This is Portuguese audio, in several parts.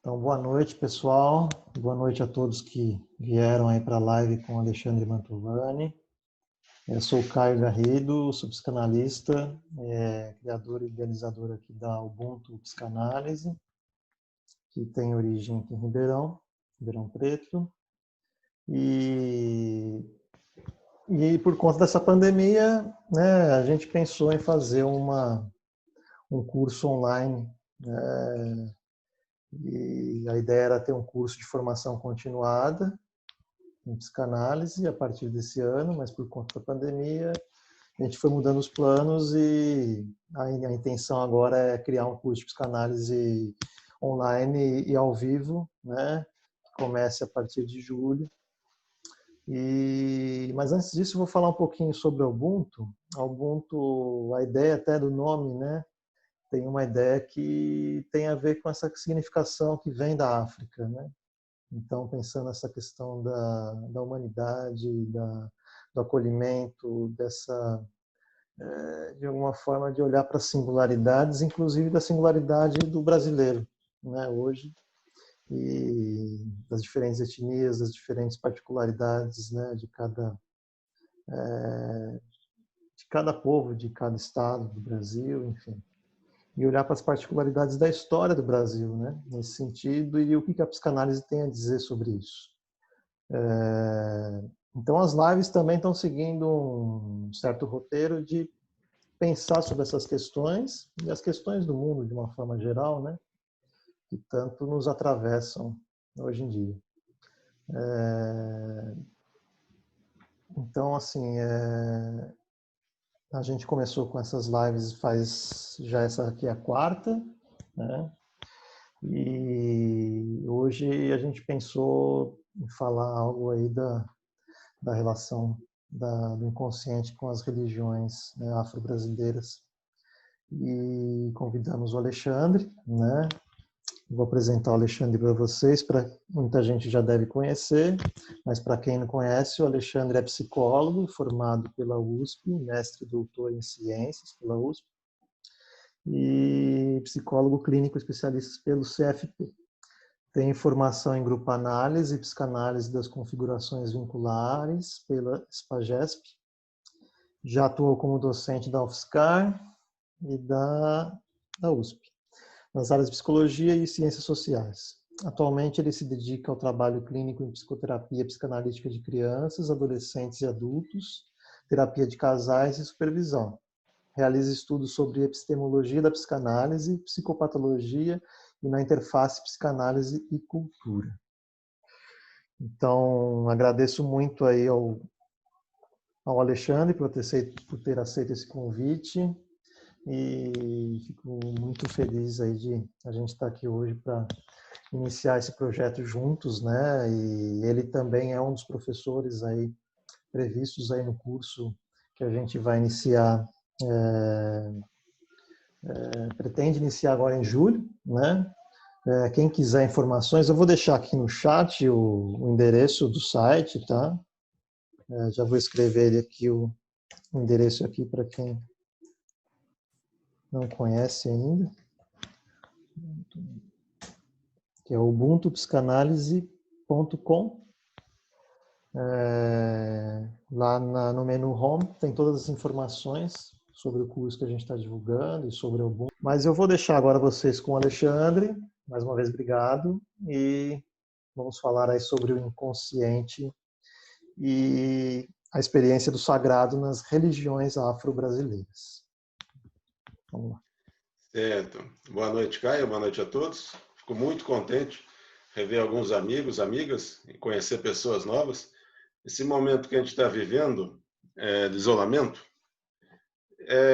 Então, boa noite, pessoal. Boa noite a todos que vieram aí para a live com Alexandre Mantovani. Eu sou o Caio Garrido, sou psicanalista, criador e idealizador aqui da Ubuntu Psicanálise, que tem origem aqui em Ribeirão Preto. E por conta dessa pandemia, né, a gente pensou em fazer um curso online, né, e a ideia era ter um curso de formação continuada em psicanálise a partir desse ano, mas por conta da pandemia a gente foi mudando os planos e a intenção agora é criar um curso de psicanálise online e ao vivo, né, que comece a partir de julho. Mas antes disso eu vou falar um pouquinho sobre a Ubuntu. A Ubuntu, a ideia até do nome, né, tem uma ideia que tem a ver com essa significação que vem da África, né? Então, pensando nessa questão da humanidade, do acolhimento, de alguma forma, de olhar para as singularidades, inclusive da singularidade do brasileiro, né, hoje, e das diferentes etnias, das diferentes particularidades, né, de cada povo, de cada estado do Brasil, enfim. E olhar para as particularidades da história do Brasil, né, nesse sentido, e o que a psicanálise tem a dizer sobre isso. Então, as lives também estão seguindo um certo roteiro de pensar sobre essas questões e as questões do mundo de uma forma geral, né, que tanto nos atravessam hoje em dia. Então, assim, a gente começou com essas lives essa aqui é a quarta, né? E hoje a gente pensou em falar algo aí da relação do inconsciente com as religiões, né, afro-brasileiras. E convidamos o Alexandre, né? Vou apresentar o Alexandre para vocês, muita gente já deve conhecer, mas para quem não conhece, o Alexandre é psicólogo, formado pela USP, mestre e doutor em ciências pela USP, e psicólogo clínico especialista pelo CFP. Tem formação em grupo análise e psicanálise das configurações vinculares pela SPAGESP. Já atuou como docente da UFSCar e da USP, nas áreas de psicologia e ciências sociais. Atualmente ele se dedica ao trabalho clínico em psicoterapia psicanalítica de crianças, adolescentes e adultos, terapia de casais e supervisão. Realiza estudos sobre epistemologia da psicanálise, psicopatologia e na interface psicanálise e cultura. Então, agradeço muito aí ao Alexandre por ter aceito esse convite e fico muito feliz aí de a gente estar aqui hoje para iniciar esse projeto juntos, né? E ele também é um dos professores aí previstos aí no curso que a gente vai iniciar, pretende iniciar agora em julho, né? Quem quiser informações, eu vou deixar aqui no chat o endereço do site, tá? Já vou escrever ele aqui, o endereço aqui para quem não conhece ainda, que é ubuntupsicanalise.com. Lá no menu Home tem todas as informações sobre o curso que a gente está divulgando e sobre o Ubuntu. Mas eu vou deixar agora vocês com o Alexandre. Mais uma vez, obrigado. E vamos falar aí sobre o inconsciente e a experiência do sagrado nas religiões afro-brasileiras. Vamos lá. Certo. Boa noite, Caio. Boa noite a todos. Fico muito contente de rever alguns amigos, amigas e conhecer pessoas novas. Esse momento que a gente está vivendo, de isolamento,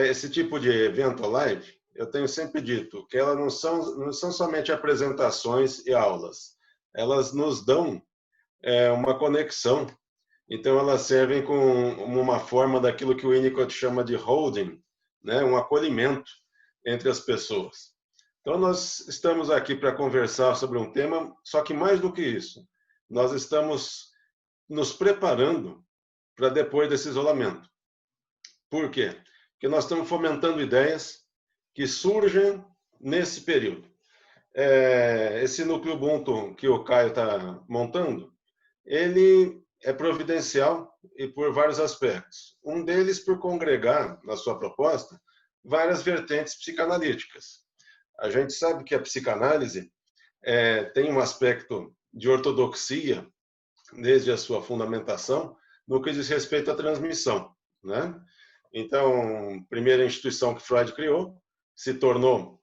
esse tipo de evento live, eu tenho sempre dito que elas não são somente apresentações e aulas. Elas nos dão uma conexão. Então, elas servem como uma forma daquilo que o Winnicott chama de holding, né? Um acolhimento entre as pessoas. Então, nós estamos aqui para conversar sobre um tema, só que mais do que isso, nós estamos nos preparando para depois desse isolamento. Por quê? Porque nós estamos fomentando ideias que surgem nesse período. esse núcleo Ubuntu que o Caio está montando, ele é providencial e por vários aspectos. Um deles por congregar, na sua proposta, várias vertentes psicanalíticas. A gente sabe que a psicanálise tem um aspecto de ortodoxia, desde a sua fundamentação, no que diz respeito à transmissão, né? Então, a primeira instituição que Freud criou se tornou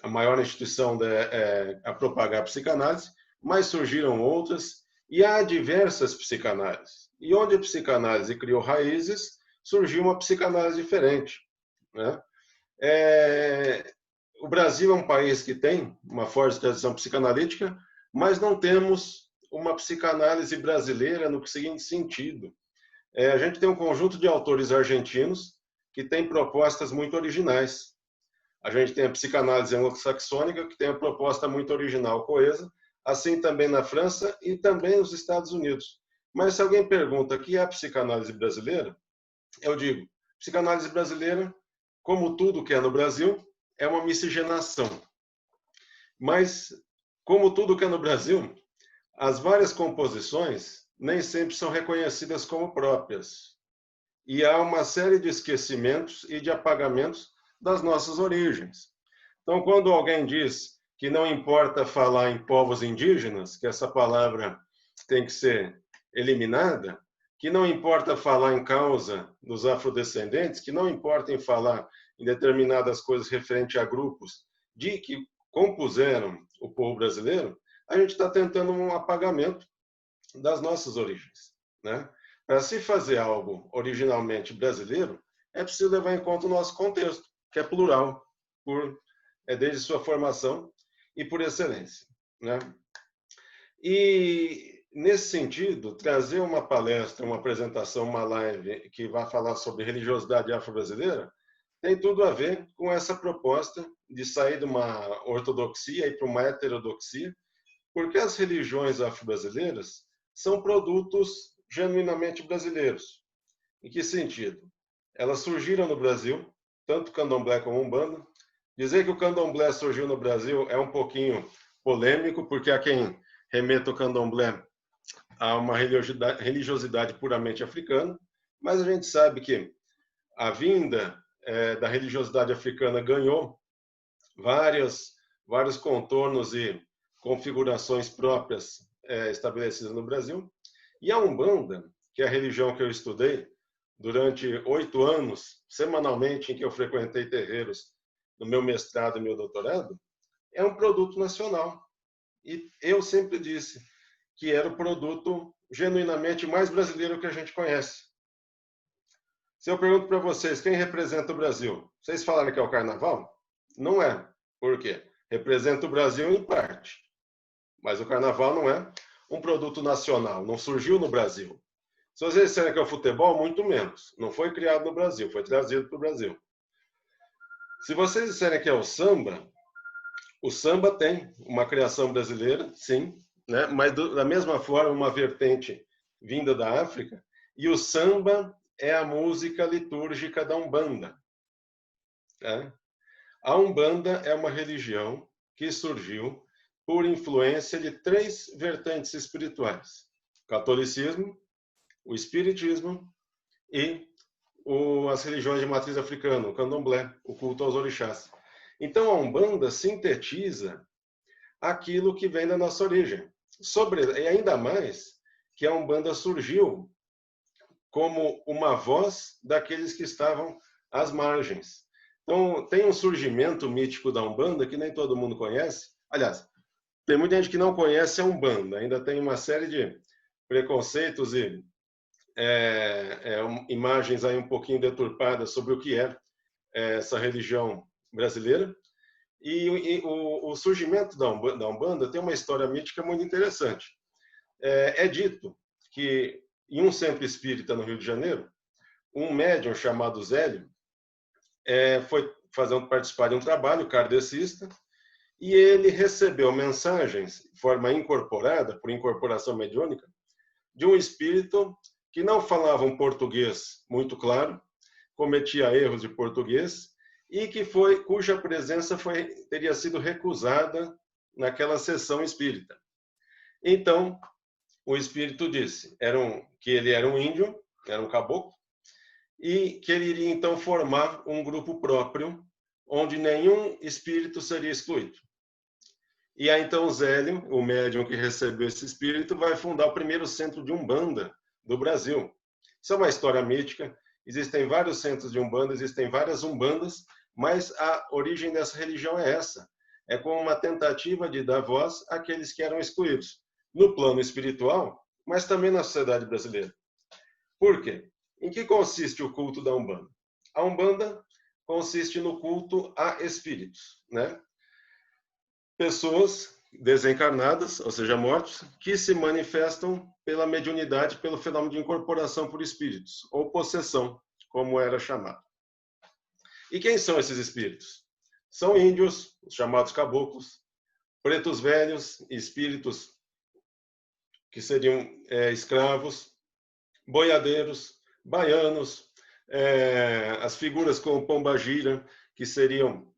a maior instituição a propagar a psicanálise, mas surgiram outras e há diversas psicanálises. E onde a psicanálise criou raízes, surgiu uma psicanálise diferente, né? O Brasil é um país que tem uma forte tradição psicanalítica, mas não temos uma psicanálise brasileira no seguinte sentido. A gente tem um conjunto de autores argentinos que tem propostas muito originais. A gente tem a psicanálise anglo-saxônica, que tem uma proposta muito original, coesa, assim também na França e também nos Estados Unidos. Mas se alguém pergunta o que é a psicanálise brasileira, eu digo, psicanálise brasileira, como tudo que é no Brasil, é uma miscigenação. Mas, como tudo que é no Brasil, as várias composições nem sempre são reconhecidas como próprias. E há uma série de esquecimentos e de apagamentos das nossas origens. Então, quando alguém diz que não importa falar em povos indígenas, que essa palavra tem que ser eliminada, que não importa falar em causa dos afrodescendentes, que não importa em falar em determinadas coisas referentes a grupos de que compuseram o povo brasileiro, a gente está tentando um apagamento das nossas origens, né? Para se fazer algo originalmente brasileiro, é preciso levar em conta o nosso contexto, que é plural, desde sua formação e por excelência, né? E, nesse sentido, trazer uma palestra, uma apresentação, uma live que vai falar sobre religiosidade afro-brasileira tem tudo a ver com essa proposta de sair de uma ortodoxia e para uma heterodoxia, porque as religiões afro-brasileiras são produtos genuinamente brasileiros. Em que sentido? Elas surgiram no Brasil, tanto o candomblé como a umbanda. Dizer que o candomblé surgiu no Brasil é um pouquinho polêmico, porque há quem remeta o candomblé a uma religiosidade puramente africana, mas a gente sabe que a vinda da religiosidade africana ganhou vários contornos e configurações próprias estabelecidas no Brasil. E a Umbanda, que é a religião que eu estudei durante 8 anos, semanalmente, em que eu frequentei terreiros no meu mestrado e meu doutorado, é um produto nacional. E eu sempre disse que era o produto genuinamente mais brasileiro que a gente conhece. Se eu pergunto para vocês quem representa o Brasil, vocês falaram que é o Carnaval? Não é. Por quê? Representa o Brasil em parte. Mas o Carnaval não é um produto nacional, não surgiu no Brasil. Se vocês disserem que é o futebol, muito menos. Não foi criado no Brasil, foi trazido para o Brasil. Se vocês disserem que é o samba tem uma criação brasileira, sim, né? Mas da mesma forma, uma vertente vinda da África, e o samba é a música litúrgica da Umbanda. Né? A Umbanda é uma religião que surgiu por influência de 3 vertentes espirituais: o catolicismo, o espiritismo e as religiões de matriz africana, o candomblé, o culto aos orixás. Então, a Umbanda sintetiza aquilo que vem da nossa origem. E ainda mais que a Umbanda surgiu como uma voz daqueles que estavam às margens. Então, tem um surgimento mítico da Umbanda que nem todo mundo conhece. Aliás, tem muita gente que não conhece a Umbanda, ainda tem uma série de preconceitos e imagens aí um pouquinho deturpadas sobre o que é essa religião brasileira. E o surgimento da Umbanda tem uma história mítica muito interessante. É dito que em um centro espírita no Rio de Janeiro, um médium chamado Zélio foi participar de um trabalho kardecista e ele recebeu mensagens de forma incorporada, por incorporação mediúnica, de um espírito que não falava um português muito claro, cometia erros de português e cuja presença teria sido recusada naquela sessão espírita. Então, o espírito disse que ele era um índio, era um caboclo, e que ele iria então formar um grupo próprio, onde nenhum espírito seria excluído. E aí então Zélio, o médium que recebeu esse espírito, vai fundar o primeiro centro de Umbanda do Brasil. Isso é uma história mítica, existem vários centros de Umbanda, existem várias Umbandas, mas a origem dessa religião é essa. É como uma tentativa de dar voz àqueles que eram excluídos, no plano espiritual, mas também na sociedade brasileira. Por quê? Em que consiste o culto da Umbanda? A Umbanda consiste no culto a espíritos, né? Pessoas desencarnadas, ou seja, mortos, que se manifestam pela mediunidade, pelo fenômeno de incorporação por espíritos, ou possessão, como era chamado. E quem são esses espíritos? São índios, os chamados caboclos, pretos velhos, espíritos que seriam escravos, boiadeiros, baianos, as figuras como pombagira, que seriam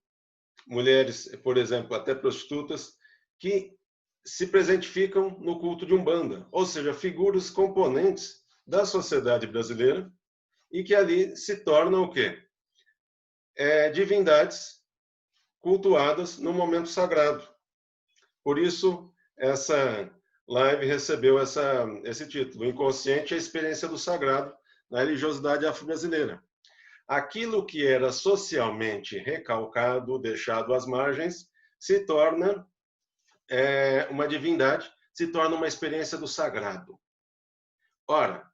mulheres, por exemplo, até prostitutas, que se presentificam no culto de Umbanda, ou seja, figuras componentes da sociedade brasileira e que ali se tornam o quê? Divindades cultuadas no momento sagrado. Por isso, essa live recebeu esse título, Inconsciente, a experiência do sagrado na religiosidade afro-brasileira. Aquilo que era socialmente recalcado, deixado às margens, se torna uma divindade, se torna uma experiência do sagrado. Ora,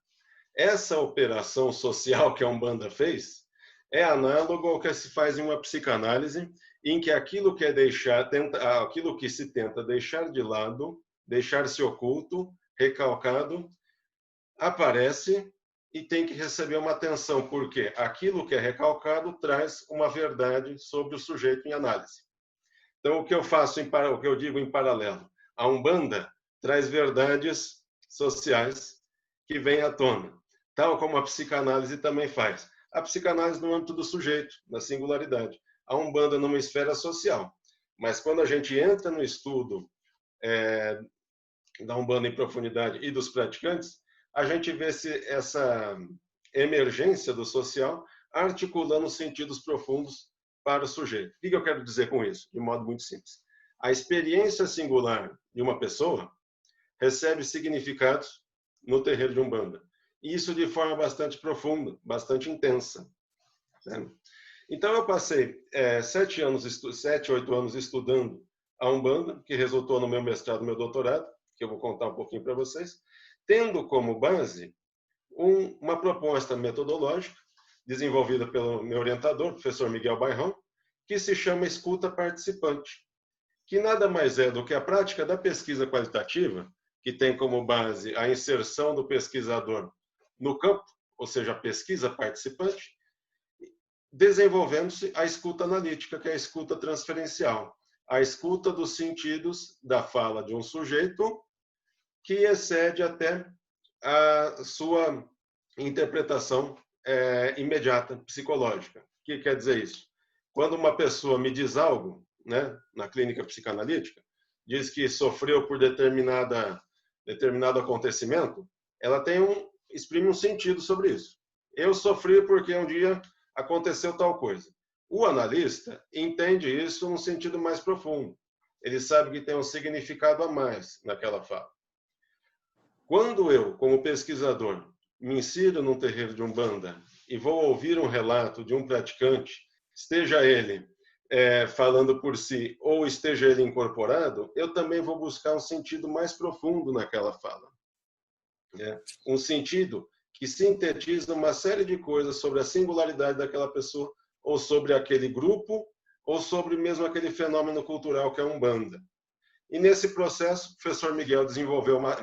essa operação social que a Umbanda fez é análogo ao que se faz em uma psicanálise, em que aquilo que se tenta deixar de lado, deixar-se oculto, recalcado, aparece e tem que receber uma atenção, porque aquilo que é recalcado traz uma verdade sobre o sujeito em análise. Então, o que eu digo em paralelo? A Umbanda traz verdades sociais que vêm à tona, tal como a psicanálise também faz. A psicanálise no âmbito do sujeito, na singularidade. A Umbanda numa esfera social. Mas quando a gente entra no estudo da Umbanda em profundidade e dos praticantes, a gente vê essa emergência do social articulando sentidos profundos para o sujeito. O que eu quero dizer com isso? De modo muito simples. A experiência singular de uma pessoa recebe significados no terreiro de Umbanda. E isso de forma bastante profunda, bastante intensa. Certo? Então, eu passei 7, 8 anos estudando a Umbanda, que resultou no meu mestrado, no meu doutorado, que eu vou contar um pouquinho para vocês, tendo como base uma proposta metodológica desenvolvida pelo meu orientador, professor Miguel Bairrão, que se chama escuta participante, que nada mais é do que a prática da pesquisa qualitativa, que tem como base a inserção do pesquisador no campo, ou seja, a pesquisa participante, desenvolvendo-se a escuta analítica, que é a escuta transferencial, a escuta dos sentidos da fala de um sujeito que excede até a sua interpretação imediata, psicológica. O que quer dizer isso? Quando uma pessoa me diz algo, né, na clínica psicanalítica, diz que sofreu por determinado acontecimento, ela exprime um sentido sobre isso. Eu sofri porque um dia aconteceu tal coisa. O analista entende isso num sentido mais profundo. Ele sabe que tem um significado a mais naquela fala. Quando eu, como pesquisador, me insiro num terreiro de Umbanda e vou ouvir um relato de um praticante, esteja ele falando por si ou esteja ele incorporado, eu também vou buscar um sentido mais profundo naquela fala. Um sentido que sintetiza uma série de coisas sobre a singularidade daquela pessoa, ou sobre aquele grupo, ou sobre mesmo aquele fenômeno cultural que é a Umbanda. E nesse processo, o professor Miguel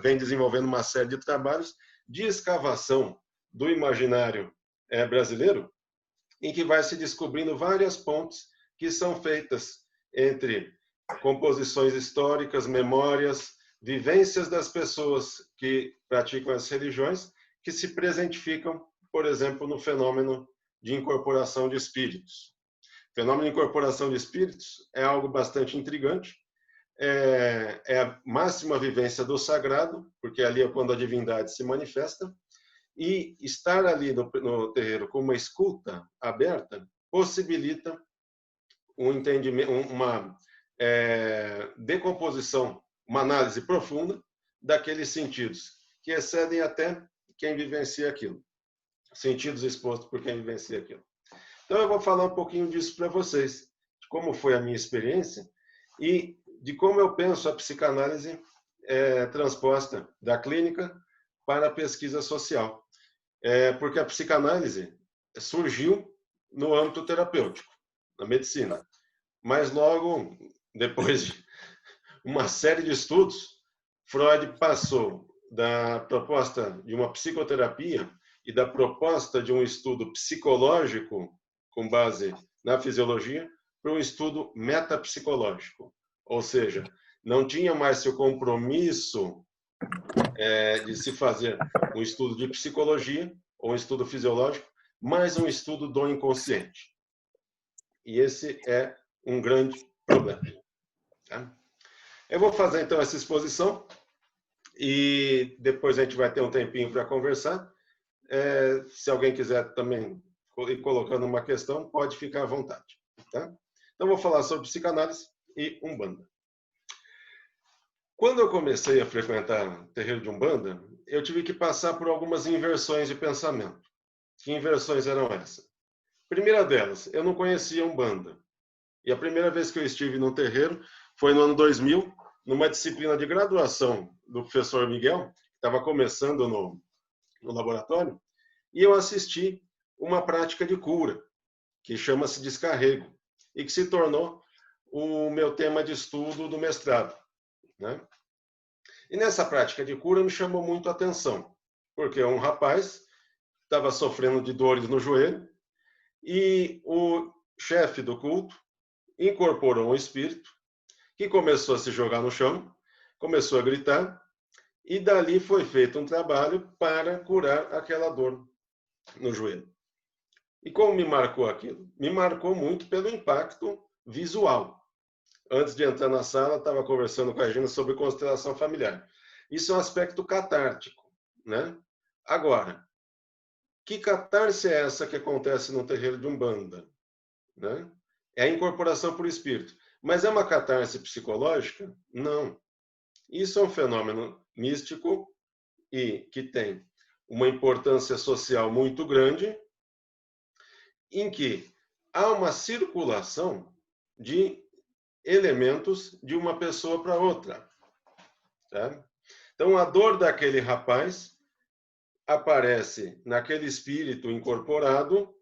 vem desenvolvendo uma série de trabalhos de escavação do imaginário brasileiro, em que vai se descobrindo várias pontes que são feitas entre composições históricas, memórias, vivências das pessoas que praticam as religiões, que se presentificam, por exemplo, no fenômeno de incorporação de espíritos. O fenômeno de incorporação de espíritos é algo bastante intrigante, é a máxima vivência do sagrado, porque ali é quando a divindade se manifesta, e estar ali no terreiro com uma escuta aberta possibilita um entendimento, uma decomposição, uma análise profunda daqueles sentidos, que excedem até quem vivencia aquilo. Sentidos expostos por quem vivencia aquilo. Então, eu vou falar um pouquinho disso para vocês, de como foi a minha experiência e de como eu penso a psicanálise transposta da clínica para a pesquisa social. Porque a psicanálise surgiu no âmbito terapêutico, na medicina. Mas logo, depois de uma série de estudos, Freud passou da proposta de uma psicoterapia e da proposta de um estudo psicológico com base na fisiologia para um estudo metapsicológico. Ou seja, não tinha mais o compromisso de se fazer um estudo de psicologia ou um estudo fisiológico, mas um estudo do inconsciente. E esse é um grande problema. Tá? Eu vou fazer, então, essa exposição e depois a gente vai ter um tempinho para conversar. Se alguém quiser também ir colocando uma questão, pode ficar à vontade. Tá? Então, vou falar sobre psicanálise e Umbanda. Quando eu comecei a frequentar terreiro de Umbanda, eu tive que passar por algumas inversões de pensamento. Que inversões eram essas? Primeira delas, eu não conhecia Umbanda. E a primeira vez que eu estive no terreiro foi no ano 2000, numa disciplina de graduação do professor Miguel, que estava começando no laboratório, e eu assisti uma prática de cura, que chama-se descarrego, e que se tornou o meu tema de estudo do mestrado. Né? E nessa prática de cura me chamou muito a atenção, porque um rapaz estava sofrendo de dores no joelho, e o chefe do culto incorporou um espírito que começou a se jogar no chão, começou a gritar, e dali foi feito um trabalho para curar aquela dor no joelho. E como me marcou aquilo? Me marcou muito pelo impacto visual. Antes de entrar na sala, estava conversando com a Gina sobre constelação familiar. Isso é um aspecto catártico, né? Agora, que catarse é essa que acontece no terreiro de Umbanda? Né? É a incorporação por espírito. Mas é uma catarse psicológica? Não. Isso é um fenômeno místico e que tem uma importância social muito grande, em que há uma circulação de elementos de uma pessoa para outra. Tá? Então, a dor daquele rapaz aparece naquele espírito incorporado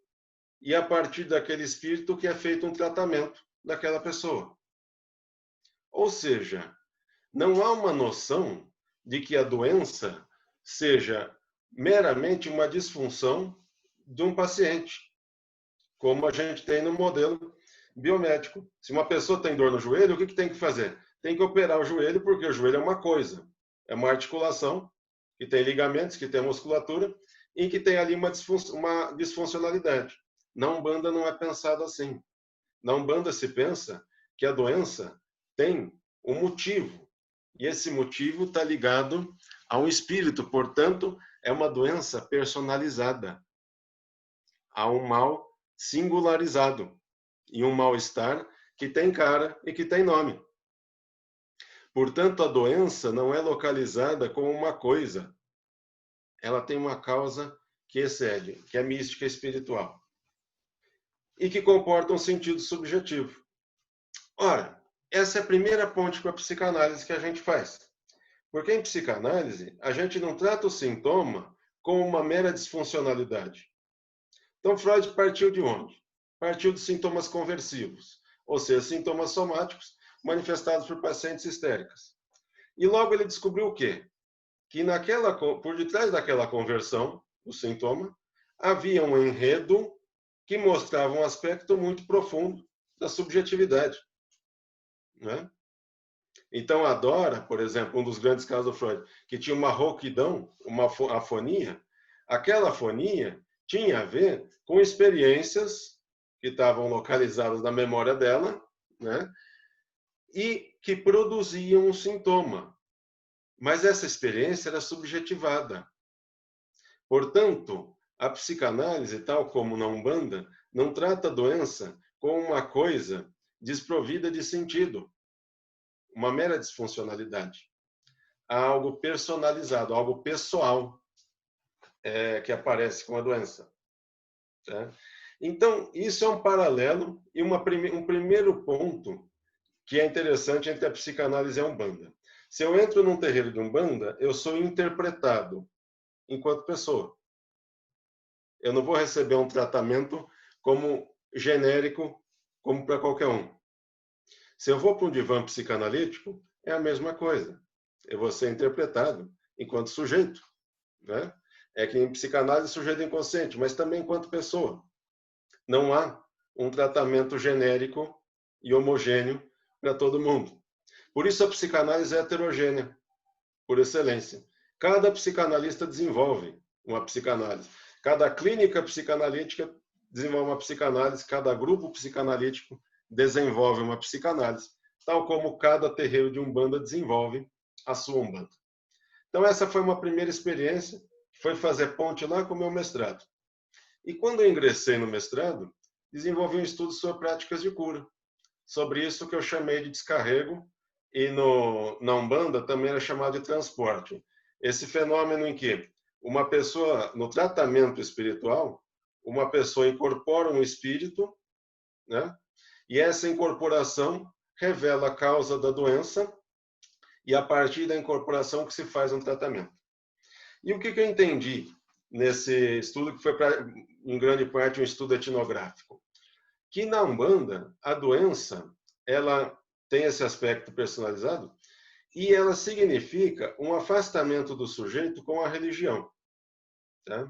e a partir daquele espírito que é feito um tratamento daquela pessoa. Ou seja, não há uma noção de que a doença seja meramente uma disfunção de um paciente, como a gente tem no modelo biomédico. Se uma pessoa tem dor no joelho, o que tem que fazer? Tem que operar o joelho, porque o joelho é uma coisa, é uma articulação que tem ligamentos, que tem musculatura, e que tem ali uma disfuncionalidade. Na Umbanda não é pensado assim. Na Umbanda se pensa que a doença tem um motivo, e esse motivo está ligado a um espírito, portanto, é uma doença personalizada. Há um mal singularizado e um mal-estar que tem cara e que tem nome. Portanto, a doença não é localizada como uma coisa. Ela tem uma causa que excede, que é mística espiritual. E que comporta um sentido subjetivo. Ora, essa é a primeira ponte com a psicanálise que a gente faz. Porque em psicanálise, a gente não trata o sintoma como uma mera disfuncionalidade. Então, Freud partiu de onde? Partiu dos sintomas conversivos, ou seja, sintomas somáticos manifestados por pacientes histéricas. E logo ele descobriu o quê? Que por detrás daquela conversão, o sintoma, havia um enredo que mostrava um aspecto muito profundo da subjetividade. Né? Então, a Dora, por exemplo, um dos grandes casos do Freud, que tinha uma rouquidão, uma afonia, aquela afonia tinha a ver com experiências que estavam localizadas na memória dela, né? e que produziam um sintoma. Mas essa experiência era subjetivada. Portanto, a psicanálise, tal como na Umbanda, não trata a doença como uma coisa desprovida de sentido, uma mera disfuncionalidade. Há algo personalizado, algo pessoal que aparece com a doença. Tá? Então, isso é um paralelo e um primeiro ponto que é interessante entre a psicanálise e a Umbanda. Se eu entro num terreiro de Umbanda, eu sou interpretado enquanto pessoa. Eu não vou receber um tratamento como genérico, como para qualquer um. Se eu vou para um divã psicanalítico, é a mesma coisa. Eu vou ser interpretado enquanto sujeito. Né? É que em psicanálise sujeito inconsciente, mas também enquanto pessoa. Não há um tratamento genérico e homogêneo para todo mundo. Por isso a psicanálise é heterogênea, por excelência. Cada psicanalista desenvolve uma psicanálise. Cada clínica psicanalítica desenvolve uma psicanálise, cada grupo psicanalítico desenvolve uma psicanálise, tal como cada terreiro de Umbanda desenvolve a sua Umbanda. Então essa foi uma primeira experiência, que foi fazer ponte lá com o meu mestrado. E quando eu ingressei no mestrado, desenvolvi um estudo sobre práticas de cura, sobre isso que eu chamei de descarrego, e na Umbanda também era chamado de transporte. Esse fenômeno em que uma pessoa, no tratamento espiritual, uma pessoa incorpora um espírito, né? E essa incorporação revela a causa da doença e a partir da incorporação que se faz um tratamento. E o que eu entendi nesse estudo, que foi, em grande parte, um estudo etnográfico? Que na Umbanda, a doença, ela tem esse aspecto personalizado e ela significa um afastamento do sujeito com a religião. Tá?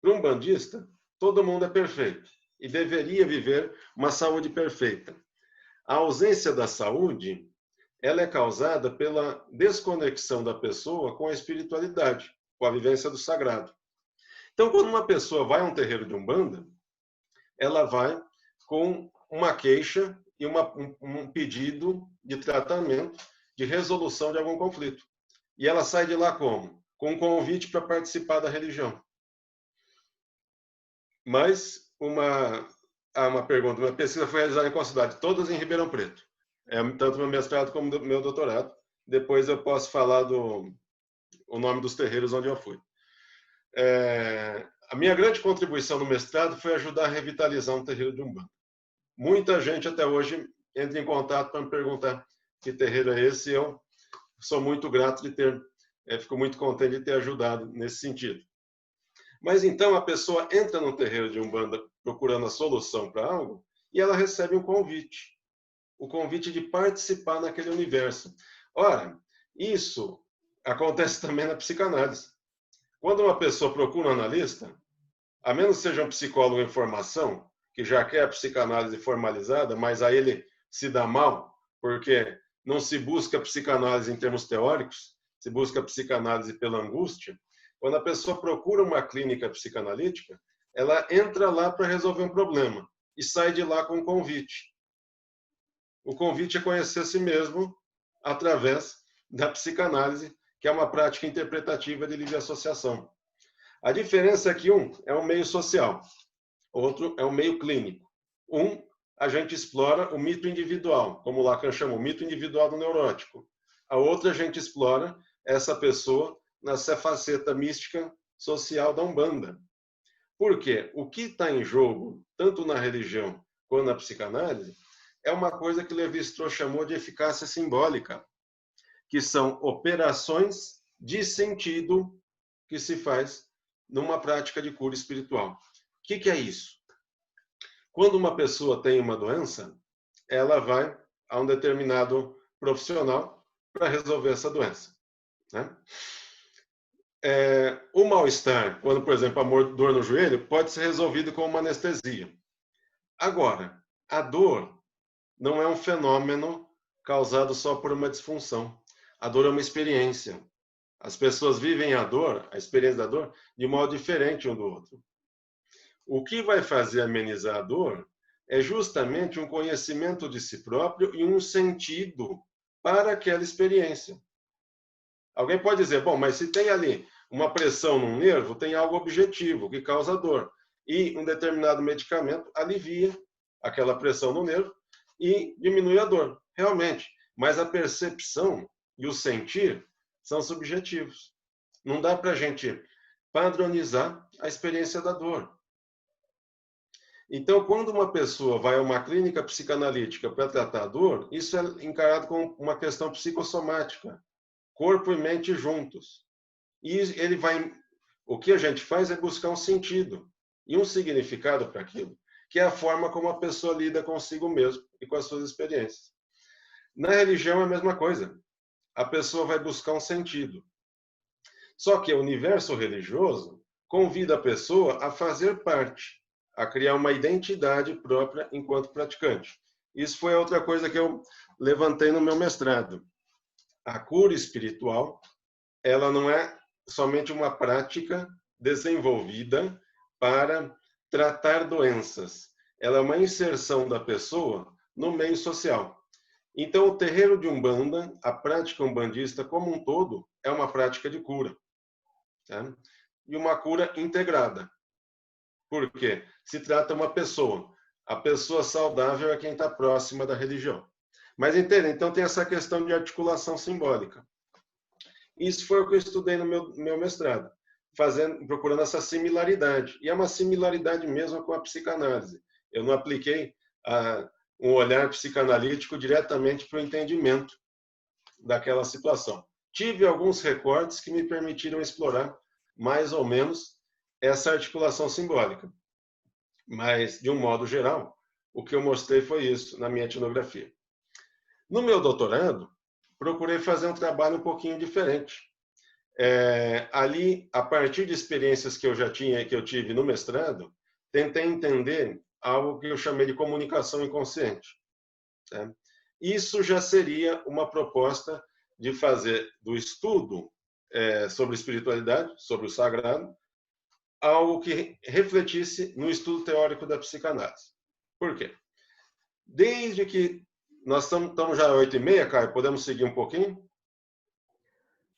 Para um bandista, todo mundo é perfeito e deveria viver uma saúde perfeita. A ausência da saúde, ela é causada pela desconexão da pessoa com a espiritualidade, com a vivência do sagrado. Então, quando uma pessoa vai a um terreiro de Umbanda, ela vai com uma queixa e um pedido de tratamento, de resolução de algum conflito. E ela sai de lá como? Com um convite para participar da religião. Mas uma pergunta, uma pesquisa foi realizada em qual cidade? Todas em Ribeirão Preto. Tanto meu mestrado como meu doutorado. Depois eu posso falar o nome dos terreiros onde eu fui. A minha grande contribuição no mestrado foi ajudar a revitalizar um terreiro de Umbanda. Muita gente até hoje entra em contato para me perguntar que terreiro é esse, e eu sou muito grato de ter, fico muito contente de ter ajudado nesse sentido. Mas então a pessoa entra no terreiro de Umbanda procurando a solução para algo e ela recebe um convite, o convite de participar naquele universo. Ora, isso acontece também na psicanálise. Quando uma pessoa procura um analista, a menos que seja um psicólogo em formação, que já quer a psicanálise formalizada, mas aí ele se dá mal, porque não se busca psicanálise em termos teóricos, se busca psicanálise pela angústia. Quando a pessoa procura uma clínica psicanalítica, ela entra lá para resolver um problema e sai de lá com um convite. O convite é conhecer a si mesmo através da psicanálise, que é uma prática interpretativa de livre associação. A diferença é que um é um meio social, outro é um meio clínico. A gente explora o mito individual, como Lacan chama, o mito individual do neurótico. A outra, a gente explora essa pessoa nessa faceta mística social da Umbanda. Por quê? O que está em jogo, tanto na religião quanto na psicanálise, é uma coisa que Lévi-Strauss chamou de eficácia simbólica, que são operações de sentido que se faz numa prática de cura espiritual. O que é isso? Quando uma pessoa tem uma doença, ela vai a um determinado profissional para resolver essa doença. Né? O mal-estar, quando, por exemplo, a dor no joelho, pode ser resolvido com uma anestesia. Agora, a dor não é um fenômeno causado só por uma disfunção. A dor é uma experiência. As pessoas vivem a dor, a experiência da dor, de modo diferente um do outro. O que vai fazer amenizar a dor é justamente um conhecimento de si próprio e um sentido para aquela experiência. Alguém pode dizer, bom, mas se tem ali uma pressão no nervo, tem algo objetivo que causa dor. E um determinado medicamento alivia aquela pressão no nervo e diminui a dor. Realmente. Mas a percepção e o sentir são subjetivos. Não dá para a gente padronizar a experiência da dor. Então, quando uma pessoa vai a uma clínica psicanalítica para tratar a dor, isso é encarado como uma questão psicossomática. Corpo e mente juntos. E ele vai, o que a gente faz é buscar um sentido e um significado para aquilo, que é a forma como a pessoa lida consigo mesmo e com as suas experiências. Na religião é a mesma coisa. A pessoa vai buscar um sentido. Só que o universo religioso convida a pessoa a fazer parte, a criar uma identidade própria enquanto praticante. Isso foi outra coisa que eu levantei no meu mestrado. A cura espiritual, ela não é somente uma prática desenvolvida para tratar doenças. Ela é uma inserção da pessoa no meio social. Então, o terreiro de Umbanda, a prática umbandista como um todo, é uma prática de cura. Tá? E uma cura integrada. Por quê? Se trata de uma pessoa. A pessoa saudável é quem está próxima da religião. Mas entende? Então tem essa questão de articulação simbólica. Isso foi o que eu estudei no meu mestrado, procurando essa similaridade. E é uma similaridade mesmo com a psicanálise. Eu não apliquei um olhar psicanalítico diretamente para o entendimento daquela situação. Tive alguns recortes que me permitiram explorar mais ou menos essa articulação simbólica. Mas, de um modo geral, o que eu mostrei foi isso na minha etnografia. No meu doutorado, procurei fazer um trabalho um pouquinho diferente. Ali, a partir de experiências que eu já tinha, que eu tive no mestrado, tentei entender algo que eu chamei de comunicação inconsciente. Tá? Isso já seria uma proposta de fazer do estudo sobre espiritualidade, sobre o sagrado, algo que refletisse no estudo teórico da psicanálise. Por quê? Desde que nós estamos já às 8h30, Caio, podemos seguir um pouquinho?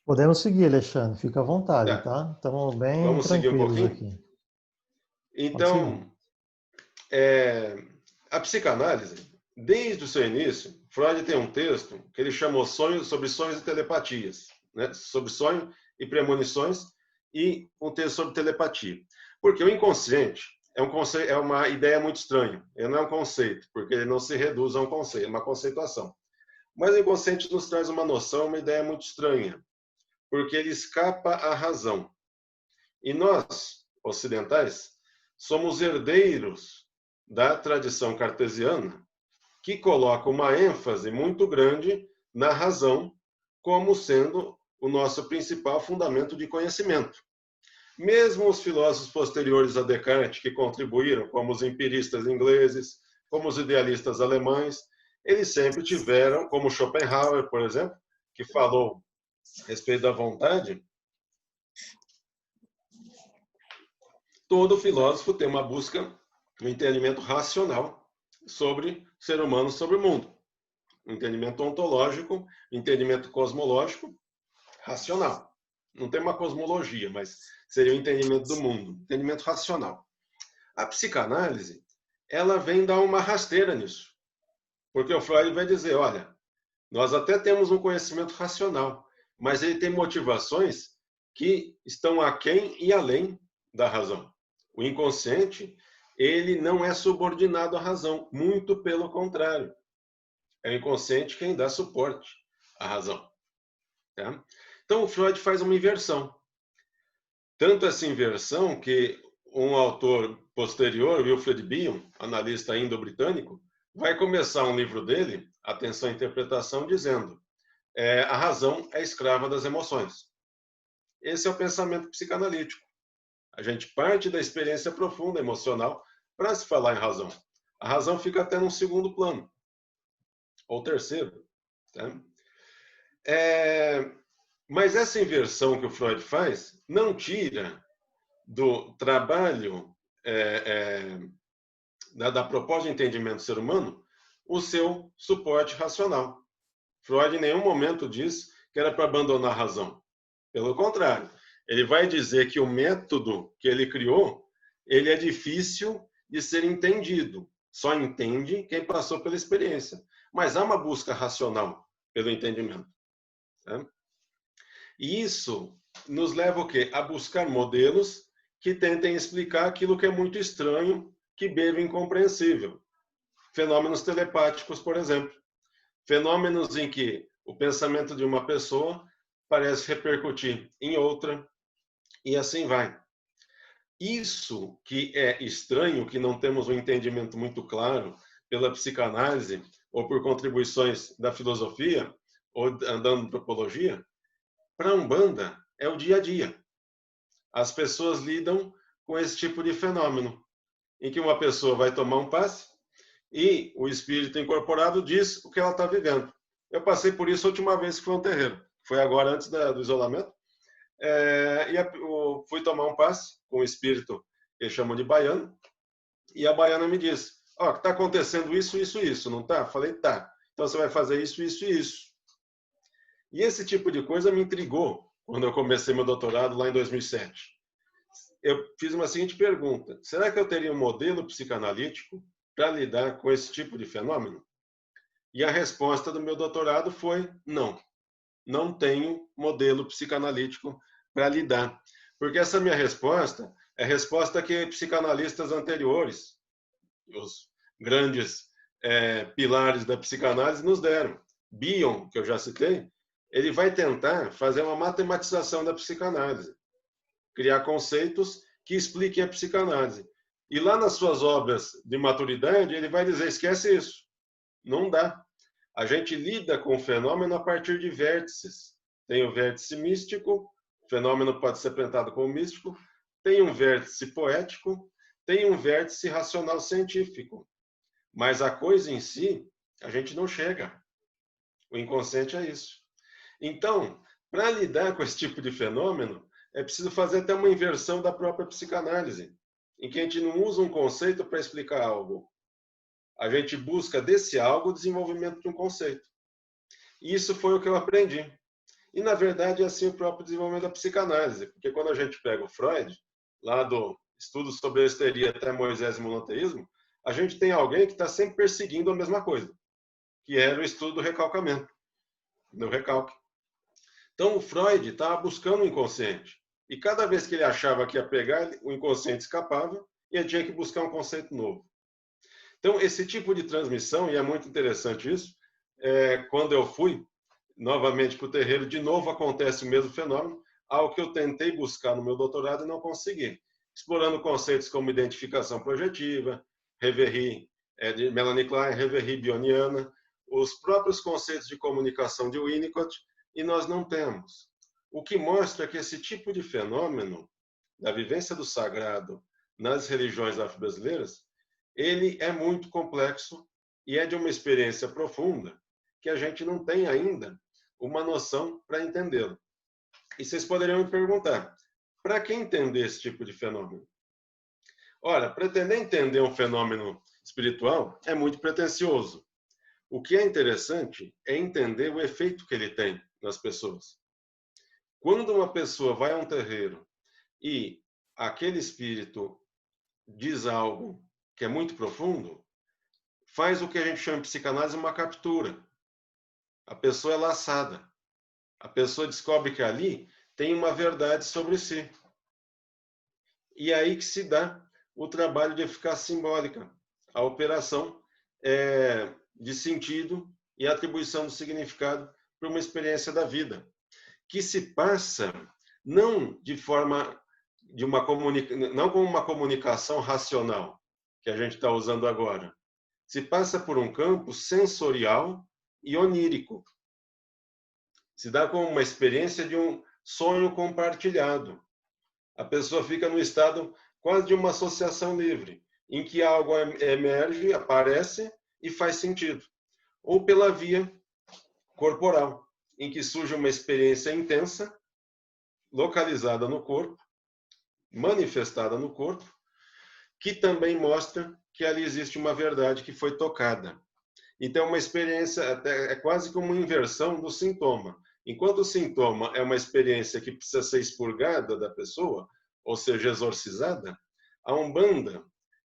Podemos seguir, Alexandre, fica à vontade, Tá. tá? Estamos bem Vamos seguir um tranquilos pouquinho? aqui. Então, a psicanálise, desde o seu início, Freud tem um texto que ele chamou sobre sonhos e telepatias, né? Sobre sonho e premonições, e um texto sobre telepatia. Porque o inconsciente é uma ideia muito estranha. Ele não é um conceito, porque ele não se reduz a um conceito, é uma conceituação. Mas o inconsciente nos traz uma noção, uma ideia muito estranha, porque ele escapa à razão. E nós, ocidentais, somos herdeiros da tradição cartesiana, que coloca uma ênfase muito grande na razão como sendo o nosso principal fundamento de conhecimento. Mesmo os filósofos posteriores a Descartes, que contribuíram, como os empiristas ingleses, como os idealistas alemães, eles sempre tiveram, como Schopenhauer, por exemplo, que falou a respeito da vontade, todo filósofo tem uma busca, um entendimento racional sobre o ser humano, sobre o mundo. Um entendimento ontológico, um entendimento cosmológico, racional. Não tem uma cosmologia, mas seria o entendimento do mundo, entendimento racional. A psicanálise, ela vem dar uma rasteira nisso. Porque o Freud vai dizer, olha, nós até temos um conhecimento racional, mas ele tem motivações que estão aquém e além da razão. O inconsciente, ele não é subordinado à razão, muito pelo contrário. É o inconsciente quem dá suporte à razão. Tá? Então, o Freud faz uma inversão. Tanto essa inversão que um autor posterior, Wilfred Bion, analista indo-britânico, vai começar um livro dele, Atenção à Interpretação, dizendo a razão é escrava das emoções. Esse é o pensamento psicanalítico. A gente parte da experiência profunda emocional para se falar em razão. A razão fica até num segundo plano, ou terceiro. Tá? Mas essa inversão que o Freud faz não tira do trabalho da proposta de entendimento do ser humano, o seu suporte racional. Freud em nenhum momento diz que era para abandonar a razão. Pelo contrário, ele vai dizer que o método que ele criou, ele é difícil de ser entendido. Só entende quem passou pela experiência. Mas há uma busca racional pelo entendimento. Tá? E isso nos leva o quê? A buscar modelos que tentem explicar aquilo que é muito estranho, que beira incompreensível. Fenômenos telepáticos, por exemplo. Fenômenos em que o pensamento de uma pessoa parece repercutir em outra, e assim vai. Isso que é estranho, que não temos um entendimento muito claro pela psicanálise, ou por contribuições da filosofia, ou da antropologia, para a Umbanda é o dia a dia. As pessoas lidam com esse tipo de fenômeno, em que uma pessoa vai tomar um passe e o espírito incorporado diz o que ela está vivendo. Eu passei por isso a última vez que fui a um terreiro. Foi agora, antes do isolamento. Fui tomar um passe com o espírito que eles chamam de baiano. E a baiana me disse, ó, está acontecendo isso, isso, isso, não tá? Falei, tá. Então você vai fazer isso, isso e isso. E esse tipo de coisa me intrigou quando eu comecei meu doutorado lá em 2007. Eu fiz uma seguinte pergunta: será que eu teria um modelo psicanalítico para lidar com esse tipo de fenômeno? E a resposta do meu doutorado foi não. Não tenho modelo psicanalítico para lidar. Porque essa minha resposta é a resposta que psicanalistas anteriores, os grandes pilares da psicanálise, nos deram. Bion, que eu já citei, ele vai tentar fazer uma matematização da psicanálise, criar conceitos que expliquem a psicanálise. E lá nas suas obras de maturidade, ele vai dizer, esquece isso. Não dá. A gente lida com o fenômeno a partir de vértices. Tem o vértice místico, o fenômeno pode ser apresentado como místico, tem um vértice poético, tem um vértice racional científico. Mas a coisa em si, a gente não chega. O inconsciente é isso. Então, para lidar com esse tipo de fenômeno, é preciso fazer até uma inversão da própria psicanálise, em que a gente não usa um conceito para explicar algo. A gente busca desse algo o desenvolvimento de um conceito. E isso foi o que eu aprendi. E, na verdade, é assim o próprio desenvolvimento da psicanálise, porque quando a gente pega o Freud, lá do estudo sobre a histeria até Moisés e o monoteísmo, a gente tem alguém que está sempre perseguindo a mesma coisa, que era o estudo do recalcamento, do recalque. Então, o Freud estava buscando o inconsciente. E cada vez que ele achava que ia pegar, o inconsciente escapava e ele tinha que buscar um conceito novo. Então, esse tipo de transmissão, e é muito interessante isso, quando eu fui novamente para o terreiro, de novo acontece o mesmo fenômeno, algo que eu tentei buscar no meu doutorado e não consegui. Explorando conceitos como identificação projetiva, Reverie, de Melanie Klein, Reverie Bioniana, os próprios conceitos de comunicação de Winnicott, e nós não temos. O que mostra que esse tipo de fenômeno da vivência do sagrado nas religiões afro-brasileiras, ele é muito complexo e é de uma experiência profunda que a gente não tem ainda uma noção para entendê-lo. E vocês poderiam me perguntar, para que entender esse tipo de fenômeno? Ora, pretender entender um fenômeno espiritual é muito pretensioso. O que é interessante é entender o efeito que ele tem nas pessoas. Quando uma pessoa vai a um terreiro e aquele espírito diz algo que é muito profundo, faz o que a gente chama de psicanálise uma captura. A pessoa é laçada. A pessoa descobre que ali tem uma verdade sobre si. E é aí que se dá o trabalho de eficácia simbólica, a operação de sentido e atribuição do significado para uma experiência da vida, que se passa não não como uma comunicação racional que a gente está usando agora, se passa por um campo sensorial e onírico. Se dá como uma experiência de um sonho compartilhado. A pessoa fica no estado quase de uma associação livre, em que algo emerge, aparece e faz sentido. Ou pela via corporal, em que surge uma experiência intensa, localizada no corpo, manifestada no corpo, que também mostra que ali existe uma verdade que foi tocada. Então, uma experiência é quase como uma inversão do sintoma. Enquanto o sintoma é uma experiência que precisa ser expurgada da pessoa, ou seja, exorcizada, a Umbanda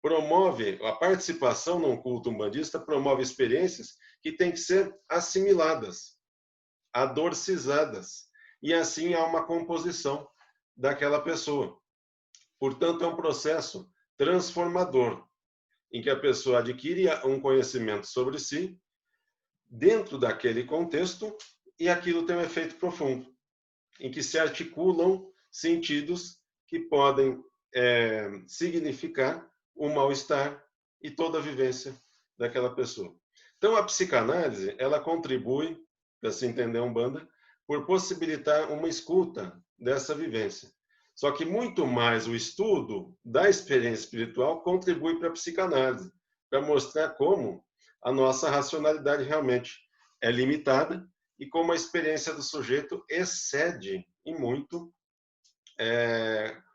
promove, a participação num culto umbandista promove experiências que têm que ser assimiladas, adorcizadas, e assim há uma composição daquela pessoa. Portanto, é um processo transformador, em que a pessoa adquire um conhecimento sobre si, dentro daquele contexto, e aquilo tem um efeito profundo, em que se articulam sentidos que podem significar o mal-estar e toda a vivência daquela pessoa. Então, a psicanálise, ela contribui, para se entender a Umbanda, por possibilitar uma escuta dessa vivência. Só que muito mais o estudo da experiência espiritual contribui para a psicanálise, para mostrar como a nossa racionalidade realmente é limitada e como a experiência do sujeito excede e muito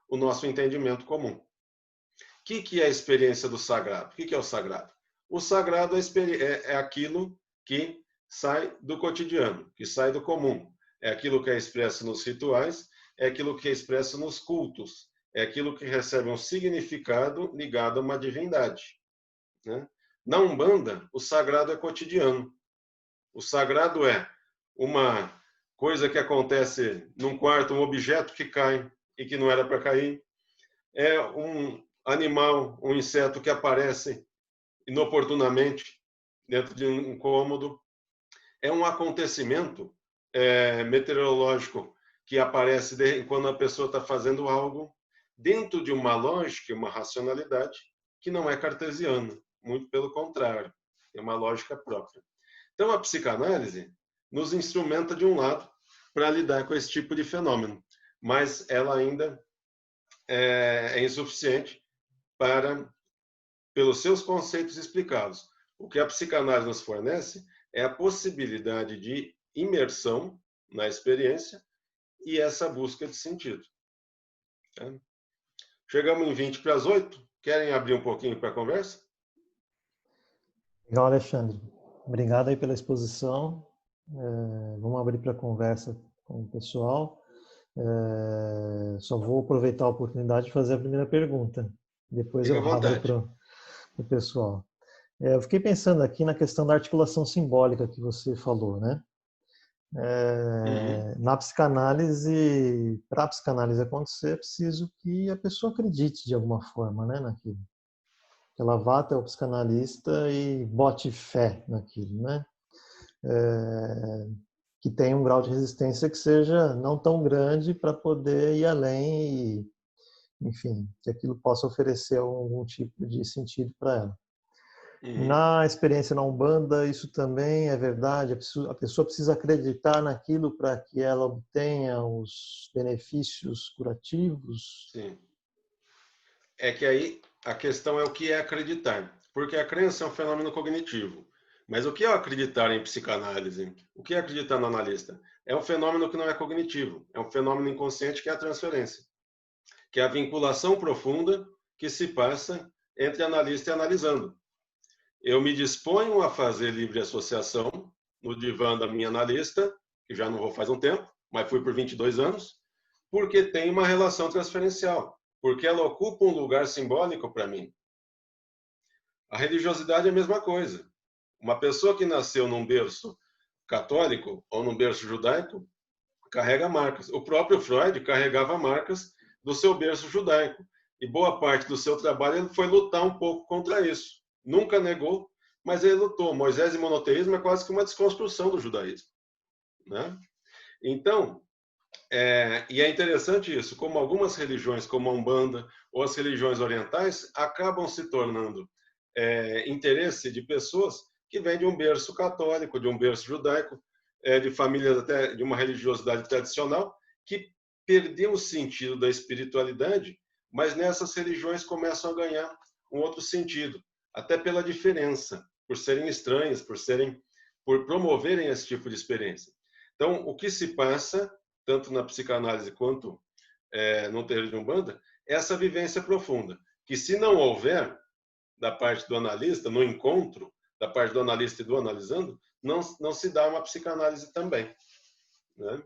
o nosso entendimento comum. O que é a experiência do sagrado? O que é o sagrado? O sagrado é aquilo que sai do cotidiano, que sai do comum. É aquilo que é expresso nos rituais, é aquilo que é expresso nos cultos, é aquilo que recebe um significado ligado a uma divindade, né? Na Umbanda, o sagrado é cotidiano. O sagrado é uma coisa que acontece num quarto, um objeto que cai e que não era para cair. É um animal, um inseto que aparece inoportunamente dentro de um cômodo. É um acontecimento meteorológico que aparece quando a pessoa está fazendo algo dentro de uma lógica, uma racionalidade que não é cartesiana, muito pelo contrário, é uma lógica própria. Então, a psicanálise nos instrumenta de um lado para lidar com esse tipo de fenômeno, mas ela ainda é insuficiente pelos seus conceitos explicados. O que a psicanálise nos fornece é a possibilidade de imersão na experiência e essa busca de sentido. Chegamos em 20 para as 8. Querem abrir um pouquinho para a conversa? Legal, Alexandre. Obrigado aí pela exposição. Vamos abrir para a conversa com o pessoal. Só vou aproveitar a oportunidade de fazer a primeira pergunta. Depois Fica à eu abro vontade. para o pessoal. Eu fiquei pensando aqui na questão da articulação simbólica que você falou, né? Na psicanálise, para a psicanálise acontecer, é preciso que a pessoa acredite de alguma forma, né, naquilo. Que ela vá até o psicanalista e bote fé naquilo, né? Que tenha um grau de resistência que seja não tão grande para poder ir além e, enfim, que aquilo possa oferecer algum tipo de sentido para ela. Na experiência na Umbanda, isso também é verdade. A pessoa precisa acreditar naquilo para que ela obtenha os benefícios curativos. Sim. É que aí a questão é o que é acreditar. Porque a crença é um fenômeno cognitivo. Mas o que é acreditar em psicanálise? O que é acreditar no analista? É um fenômeno que não é cognitivo. É um fenômeno inconsciente que é a transferência. Que é a vinculação profunda que se passa entre analista e analisando. Eu me disponho a fazer livre associação no divã da minha analista, que já não vou faz um tempo, mas fui por 22 anos, porque tem uma relação transferencial, porque ela ocupa um lugar simbólico para mim. A religiosidade é a mesma coisa. Uma pessoa que nasceu num berço católico ou num berço judaico carrega marcas. O próprio Freud carregava marcas do seu berço judaico. E boa parte do seu trabalho ele foi lutar um pouco contra isso. Nunca negou, mas ele lutou. Moisés e monoteísmo é quase que uma desconstrução do judaísmo, né? Então, e é interessante isso, como algumas religiões, como a Umbanda ou as religiões orientais, acabam se tornando interesse de pessoas que vêm de um berço católico, de um berço judaico, de famílias até de uma religiosidade tradicional, que perdeu o sentido da espiritualidade, mas nessas religiões começam a ganhar um outro sentido, até pela diferença, por serem estranhas, por promoverem esse tipo de experiência. Então, o que se passa, tanto na psicanálise quanto no terreiro de Umbanda, é essa vivência profunda, que se não houver, da parte do analista, no encontro da parte do analista e do analisando, não se dá uma psicanálise também. Né?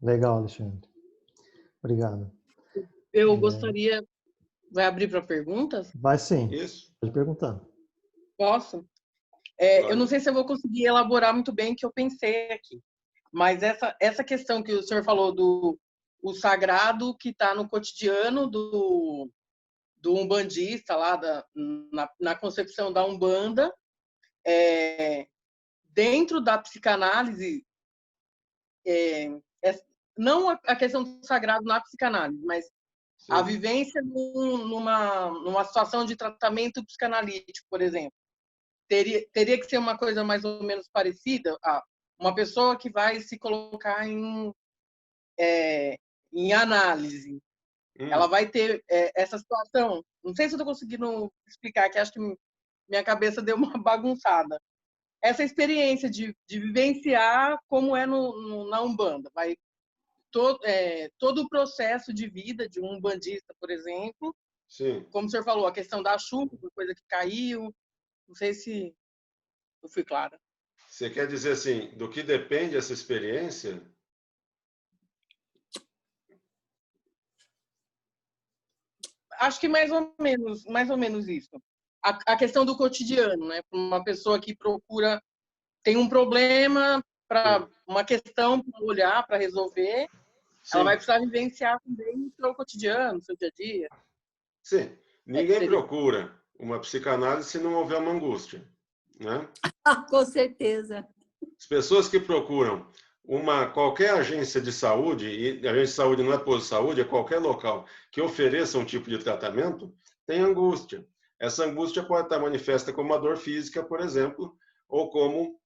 Legal, Alexandre. Obrigado. Eu gostaria... Vai abrir para perguntas? Vai sim. Isso. Pode perguntar. Posso? Eu não sei se eu vou conseguir elaborar muito bem o que eu pensei aqui, mas essa questão que o senhor falou do sagrado que está no cotidiano do umbandista, lá na concepção da Umbanda, dentro da psicanálise, não a questão do sagrado na psicanálise, mas sim, a vivência numa situação de tratamento psicanalítico, por exemplo. Teria que ser uma coisa mais ou menos parecida. Uma pessoa que vai se colocar em análise, ela vai ter essa situação. Não sei se eu estou conseguindo explicar, que acho que minha cabeça deu uma bagunçada. Essa experiência de vivenciar como é na Umbanda. Todo o processo de vida de um umbandista, por exemplo. Sim. Como o senhor falou, a questão da chuva, coisa que caiu. Não sei se eu fui clara. Você quer dizer assim, do que depende essa experiência? Acho que mais ou menos isso. A questão do cotidiano, né? Uma pessoa que tem um problema, uma questão para olhar, para resolver, sim, ela vai precisar vivenciar também o seu cotidiano, o seu dia a dia. Sim. Ninguém procura uma psicanálise se não houver uma angústia, né? Com certeza. As pessoas que procuram qualquer agência de saúde, e a agência de saúde não é posto de saúde, é qualquer local que ofereça um tipo de tratamento, tem angústia. Essa angústia pode estar manifesta como uma dor física, por exemplo, ou como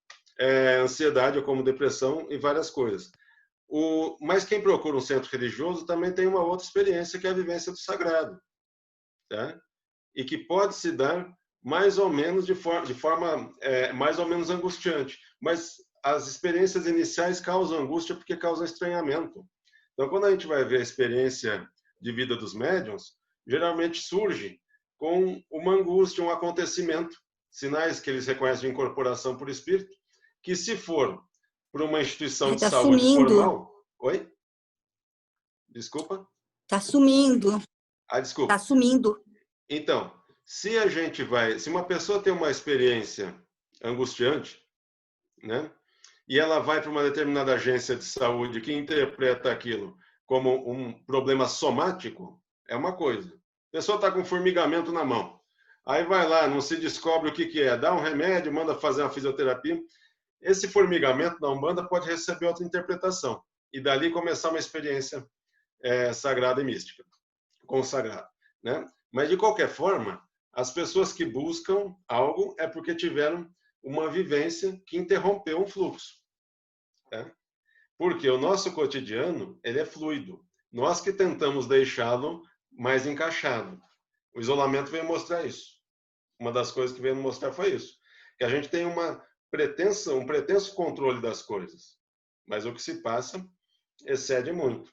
ansiedade, ou como depressão e várias coisas. Mas quem procura um centro religioso também tem uma outra experiência, que é a vivência do sagrado. Tá? E que pode se dar mais ou menos de forma mais ou menos angustiante. Mas as experiências iniciais causam angústia porque causam estranhamento. Então, quando a gente vai ver a experiência de vida dos médiuns, geralmente surge com uma angústia, um acontecimento, sinais que eles reconhecem de incorporação por espírito, que se for por uma instituição de saúde formal... Oi? Desculpa? Está sumindo. Desculpa. Está sumindo. Então, se uma pessoa tem uma experiência angustiante, né, e ela vai para uma determinada agência de saúde que interpreta aquilo como um problema somático, é uma coisa. A pessoa está com formigamento na mão. Aí vai lá, não se descobre o que é, dá um remédio, manda fazer uma fisioterapia. Esse formigamento na Umbanda pode receber outra interpretação e dali começar uma experiência sagrada e mística, consagrada, né? Mas, de qualquer forma, as pessoas que buscam algo é porque tiveram uma vivência que interrompeu um fluxo. Tá? Porque o nosso cotidiano, ele é fluido. Nós que tentamos deixá-lo mais encaixado. O isolamento veio mostrar isso. Uma das coisas que veio mostrar foi isso. Que a gente tem um pretenso controle das coisas. Mas o que se passa excede muito.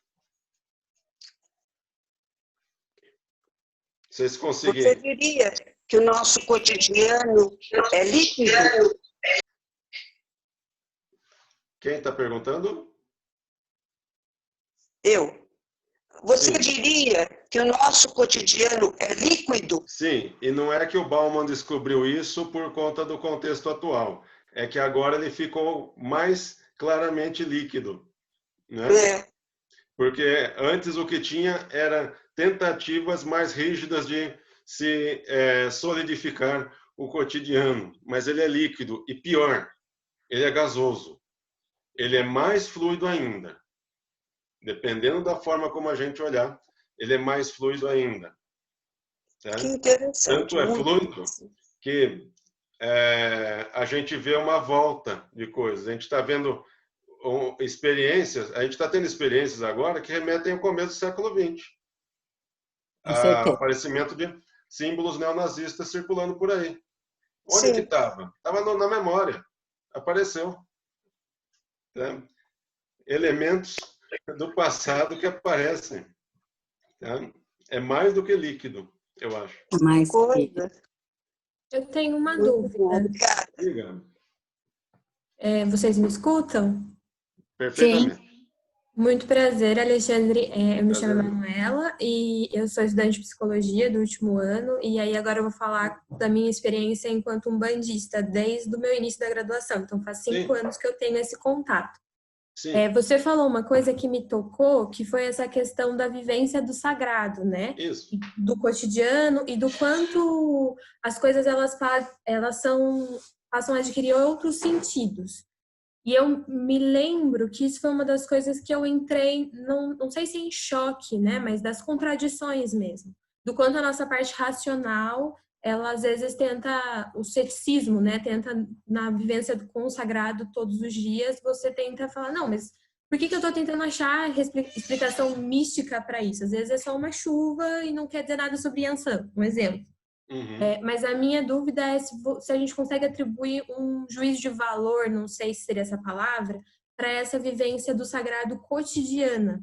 Vocês conseguirem... Você diria que o nosso cotidiano é líquido? Quem está perguntando? Eu. Você Sim. diria que o nosso cotidiano é líquido? Sim, e não é que o Bauman descobriu isso por conta do contexto atual. É que agora ele ficou mais claramente líquido. Né? Porque antes o que tinha era tentativas mais rígidas de se solidificar o cotidiano. Mas ele é líquido. E pior, ele é gasoso. Ele é mais fluido ainda. Dependendo da forma como a gente olhar, ele é mais fluido ainda. Tá? Que interessante. Tanto é fluido que a gente vê uma volta de coisas. A gente está vendo experiências, a gente está tendo experiências agora que remetem ao começo do século XX. Aparecimento de símbolos neonazistas circulando por aí. Onde que estava? Estava na memória. Apareceu. Tá? Elementos do passado que aparecem. Tá? é mais do que líquido, eu acho. Mais Coisa. Eu tenho uma Muito bom, dúvida. obrigada. Diga. Vocês me escutam? Perfeitamente. Muito prazer, Alexandre. Eu me chamo Prazer. Emanuela e eu sou estudante de psicologia do último ano. E aí agora eu vou falar da minha experiência enquanto umbandista, desde o meu início da graduação. Então faz 5 Sim. anos que eu tenho esse contato. Sim, Você falou uma coisa que me tocou, que foi essa questão da vivência do sagrado, né? isso. Do cotidiano e do quanto as coisas passam a adquirir outros sentidos. E eu me lembro que isso foi uma das coisas que eu entrei, não sei se em choque, né? Mas das contradições mesmo. Do quanto a nossa parte racional, ela às vezes tenta, o ceticismo, né? Tenta, na vivência com o sagrado todos os dias, você tenta falar, não, mas por que eu tô tentando achar explicação mística para isso? Às vezes é só uma chuva e não quer dizer nada sobre Yansan, um exemplo. Uhum. Mas a minha dúvida é se a gente consegue atribuir um juízo de valor, não sei se seria essa palavra, para essa vivência do sagrado cotidiana.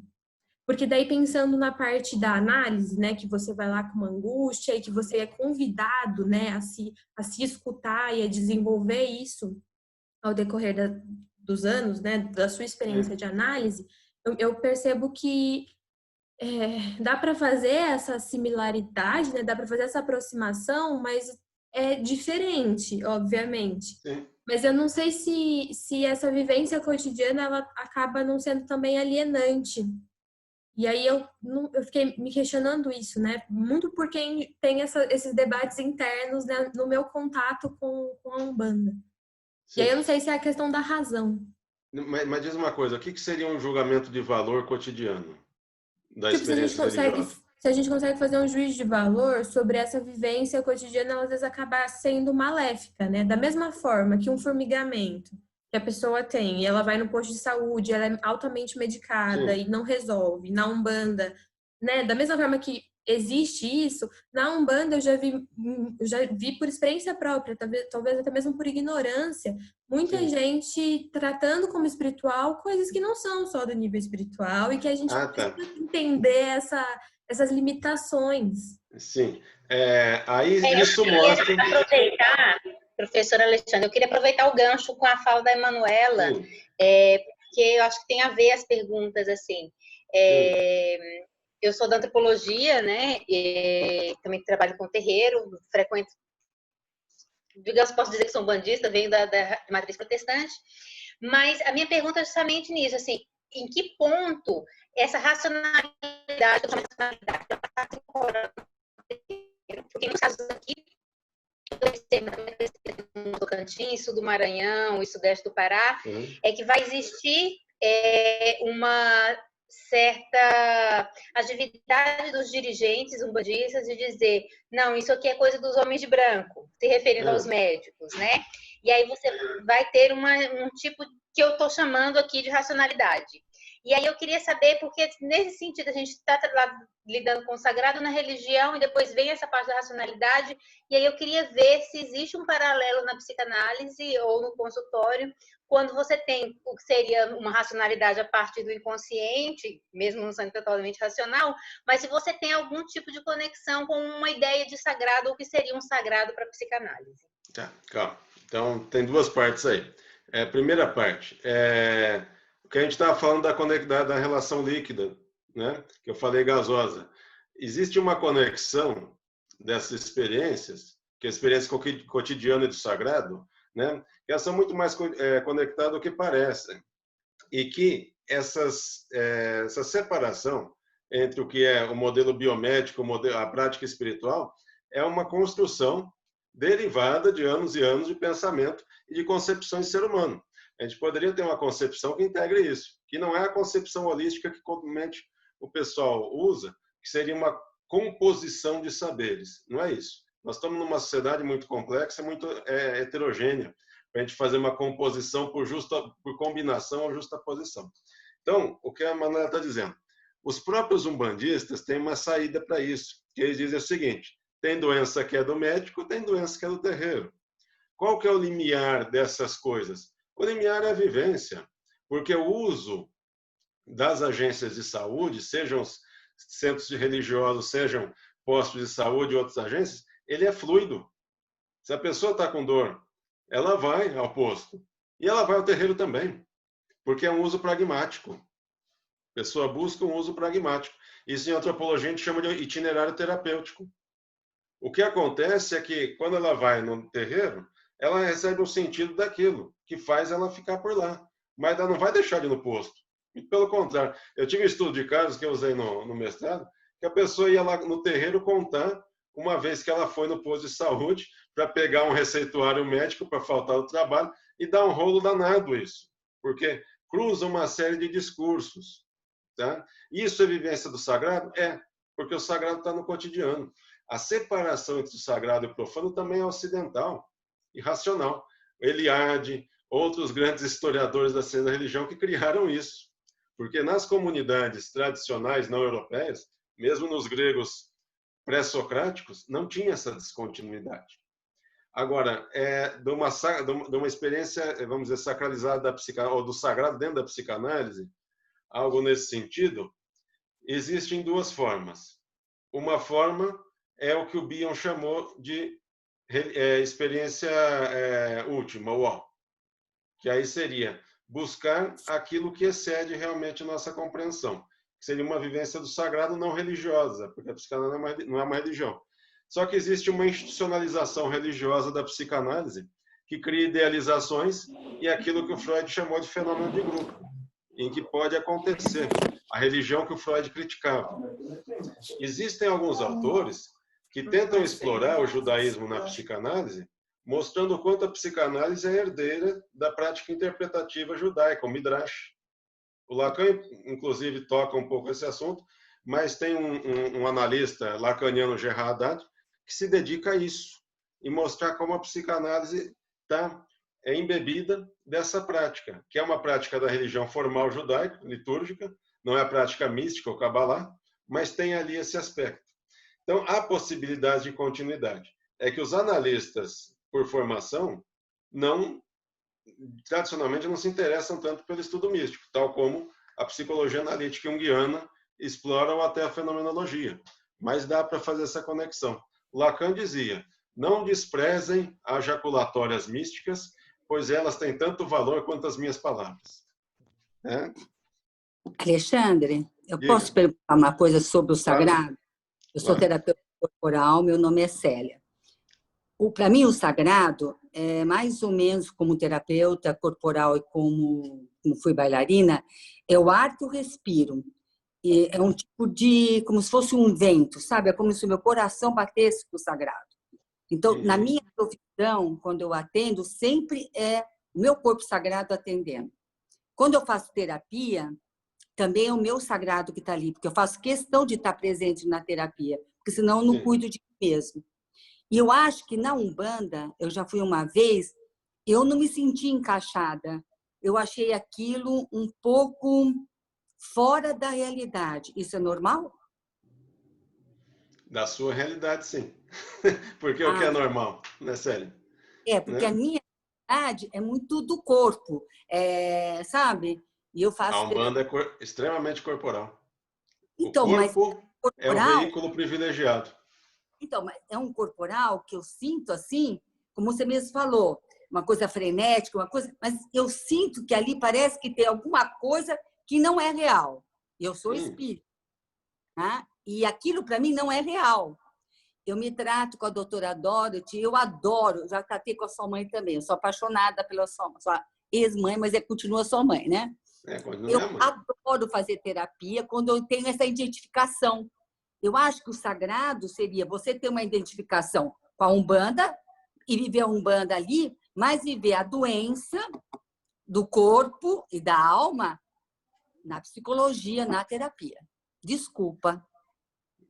Porque daí pensando na parte da análise, né, que você vai lá com uma angústia e que você é convidado, né, a se escutar e a desenvolver isso ao decorrer dos anos, né, da sua experiência de análise, eu percebo que dá para fazer essa similaridade, né? Dá para fazer essa aproximação, mas é diferente, obviamente. Sim. Mas eu não sei se essa vivência cotidiana ela acaba não sendo também alienante. E aí eu fiquei me questionando isso, né? Muito por quem tem esses debates internos, né, no meu contato com a Umbanda. Sim. E aí eu não sei se é a questão da razão. Mas diz uma coisa, o que seria um julgamento de valor cotidiano da Tipo, experiência religiosa? se a gente consegue fazer um juízo de valor sobre essa vivência cotidiana, ela às vezes acaba sendo maléfica, né? Da mesma forma que um formigamento que a pessoa tem, e ela vai no posto de saúde, ela é altamente medicada Sim. e não resolve. Na Umbanda, né? Da mesma forma que existe isso, na Umbanda eu já vi por experiência própria, talvez até mesmo por ignorância, muita Sim. gente tratando como espiritual coisas que não são só do nível espiritual e que a gente Tá. precisa entender essas limitações. Sim. Aí isso Eu queria mostra... aproveitar, professora Alexandre, eu queria aproveitar o gancho com a fala da Emanuela, Sim. porque eu acho que tem a ver as perguntas, assim. Eu sou da antropologia, né? Também trabalho com terreiro, frequento, digamos, posso dizer que sou bandista, venho da matriz protestante, mas a minha pergunta é justamente nisso, assim, em que ponto essa racionalidade, porque nos casos aqui, no Tocantins, sul do Maranhão e sudeste do Pará, é que vai existir uma certa atividade dos dirigentes umbandistas de dizer, não, isso aqui é coisa dos homens de branco, se referindo aos médicos, né? E aí você vai ter um tipo que eu estou chamando aqui de racionalidade. E aí eu queria saber, porque nesse sentido a gente está lidando com o sagrado na religião e depois vem essa parte da racionalidade, e aí eu queria ver se existe um paralelo na psicanálise ou no consultório, quando você tem o que seria uma racionalidade a partir do inconsciente, mesmo não sendo totalmente racional, mas se você tem algum tipo de conexão com uma ideia de sagrado, ou que seria um sagrado para a psicanálise. Tá, calma. Então, tem duas partes aí. Primeira parte, o que a gente estava falando da relação líquida, né? Que eu falei gasosa. Existe uma conexão dessas experiências, que é a experiência cotidiana e do sagrado, né? Que elas são muito mais conectadas do que parecem. E que essa separação entre o que é o modelo biomédico, a prática espiritual, é uma construção derivada de anos e anos de pensamento e de concepções de ser humano. A gente poderia ter uma concepção que integre isso, que não é a concepção holística que comumente o pessoal usa, que seria uma composição de saberes. Não é isso. Nós estamos numa sociedade muito complexa, muito heterogênea, para a gente fazer uma composição por combinação ou justaposição. Então, o que a Manuela está dizendo? Os próprios umbandistas têm uma saída para isso, que eles dizem o seguinte: tem doença que é do médico, tem doença que é do terreiro. Qual que é o limiar dessas coisas? O limiar é a vivência, porque o uso das agências de saúde, centros religiosos, sejam postos de saúde ou outras agências, ele é fluido. Se a pessoa está com dor, ela vai ao posto. E ela vai ao terreiro também, porque é um uso pragmático. A pessoa busca um uso pragmático. Isso em antropologia a gente chama de itinerário terapêutico. O que acontece é que, quando ela vai no terreiro, ela recebe um sentido daquilo, que faz ela ficar por lá. Mas ela não vai deixar de ir no posto. Pelo contrário, eu tive um estudo de casos que eu usei no mestrado, que a pessoa ia lá no terreiro contar uma vez que ela foi no posto de saúde para pegar um receituário médico para faltar o trabalho e dá um rolo danado isso, porque cruza uma série de discursos. Tá? Isso é vivência do sagrado? É, porque o sagrado está no cotidiano. A separação entre o sagrado e o profano também é ocidental e racional. Eliade, outros grandes historiadores da ciência da religião que criaram isso. Porque nas comunidades tradicionais não europeias, mesmo nos gregos pré-socráticos, não tinha essa descontinuidade. Agora, de uma experiência, vamos dizer, sacralizada da psicanálise, ou do sagrado dentro da psicanálise, algo nesse sentido, existem duas formas. Uma forma é o que o Bion chamou de experiência última, o que aí seria buscar aquilo que excede realmente nossa compreensão, que seria uma vivência do sagrado não religiosa, porque a psicanálise não é uma religião. Só que existe uma institucionalização religiosa da psicanálise que cria idealizações e aquilo que o Freud chamou de fenômeno de grupo, em que pode acontecer a religião que o Freud criticava. Existem alguns autores que tentam explorar o judaísmo na psicanálise, mostrando o quanto a psicanálise é herdeira da prática interpretativa judaica, o Midrash. O Lacan, inclusive, toca um pouco esse assunto, mas tem um analista lacaniano, Gerhard Haddad, que se dedica a isso, e mostrar como a psicanálise está embebida dessa prática, que é uma prática da religião formal judaica, litúrgica, não é a prática mística ou cabalá, mas tem ali esse aspecto. Então, há possibilidade de continuidade. É que os analistas, por formação, tradicionalmente não se interessam tanto pelo estudo místico, tal como a psicologia analítica junguiana explora ou até a fenomenologia. Mas dá para fazer essa conexão. Lacan dizia, não desprezem as jaculatórias místicas, pois elas têm tanto valor quanto as minhas palavras. Alexandre, eu Diga. posso perguntar uma coisa sobre o sagrado? Eu sou terapeuta corporal, meu nome é Célia. Para mim, o sagrado, é mais ou menos como terapeuta corporal e como fui bailarina, é o ar que eu respiro. E é um tipo de, como se fosse um vento, sabe? É como se o meu coração batesse com o sagrado. Então, na minha profissão, quando eu atendo, sempre é o meu corpo sagrado atendendo. Quando eu faço terapia, também é o meu sagrado que está ali, porque eu faço questão de estar presente na terapia, porque senão eu não cuido de mim mesmo. E eu acho que na Umbanda, eu já fui uma vez, eu não me senti encaixada. Eu achei aquilo um pouco fora da realidade. Isso é normal? Da sua realidade, sim. Porque o que é normal, né, Célia? Porque a minha realidade é muito do corpo, sabe? E eu faço... A Umbanda é extremamente corporal. Então, o corpo é o veículo privilegiado. Então, mas é um corporal que eu sinto assim, como você mesmo falou, uma coisa frenética, uma coisa, mas eu sinto que ali parece que tem alguma coisa que não é real. Eu sou espírita, né? E aquilo para mim não é real. Eu me trato com a doutora Dorothy, eu adoro, já tratei com a sua mãe também, eu sou apaixonada pela sua ex-mãe, mas continua sua mãe, né? Eu adoro fazer terapia quando eu tenho essa identificação. Eu acho que o sagrado seria você ter uma identificação com a Umbanda e viver a Umbanda ali, mas viver a doença do corpo e da alma na psicologia, na terapia. Desculpa.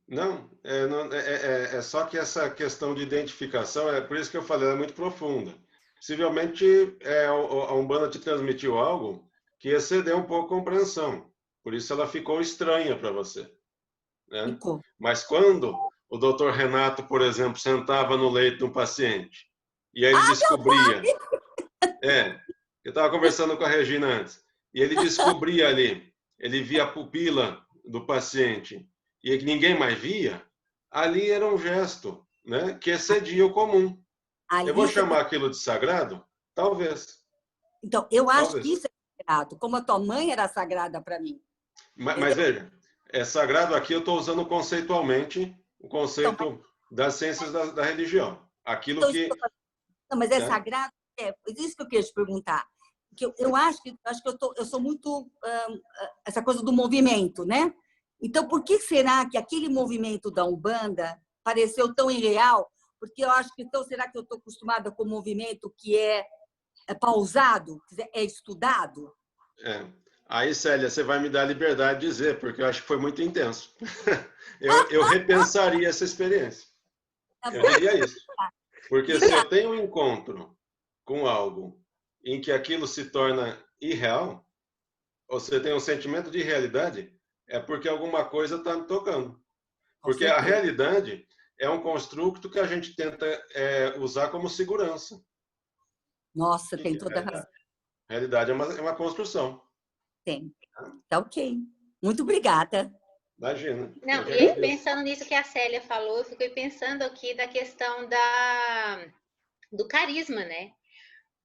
Não, é só que essa questão de identificação, é por isso que eu falei, ela é muito profunda. Possivelmente a Umbanda te transmitiu algo que excedeu um pouco a compreensão. Por isso ela ficou estranha para você. Né? Mas quando o doutor Renato, por exemplo, sentava no leito de um paciente e aí ele descobria... eu estava conversando com a Regina antes, e ele descobria ali, ele via a pupila do paciente e que ninguém mais via, ali era um gesto, né, que excedia o comum. Ali Eu vou você chamar aquilo de sagrado? Talvez. Então, eu acho que Talvez. isso é sagrado, como a tua mãe era sagrada para mim. Mas veja, é sagrado aqui, eu estou usando conceitualmente o Então, conceito das ciências da religião. Aquilo então, que... não, mas é né? sagrado? É isso que eu queria te perguntar. Que eu acho que eu sou muito essa coisa do movimento, né? Então, por que será que aquele movimento da Umbanda pareceu tão irreal? Porque eu acho que, então, será que eu estou acostumada com o movimento que é pausado, é estudado? É. Aí, Célia, você vai me dar a liberdade de dizer, porque eu acho que foi muito intenso. Eu repensaria essa experiência. Eu diria isso. Porque se eu tenho um encontro com algo em que aquilo se torna irreal, ou você tem um sentimento de realidade, é porque alguma coisa está me tocando. Porque a realidade é um construto que a gente tenta usar como segurança. Nossa, tem toda a razão. A realidade é uma construção. Tem. Tá ok. Muito obrigada. Imagina. Não, e pensando nisso que a Célia falou, eu fiquei pensando aqui da questão do carisma, né?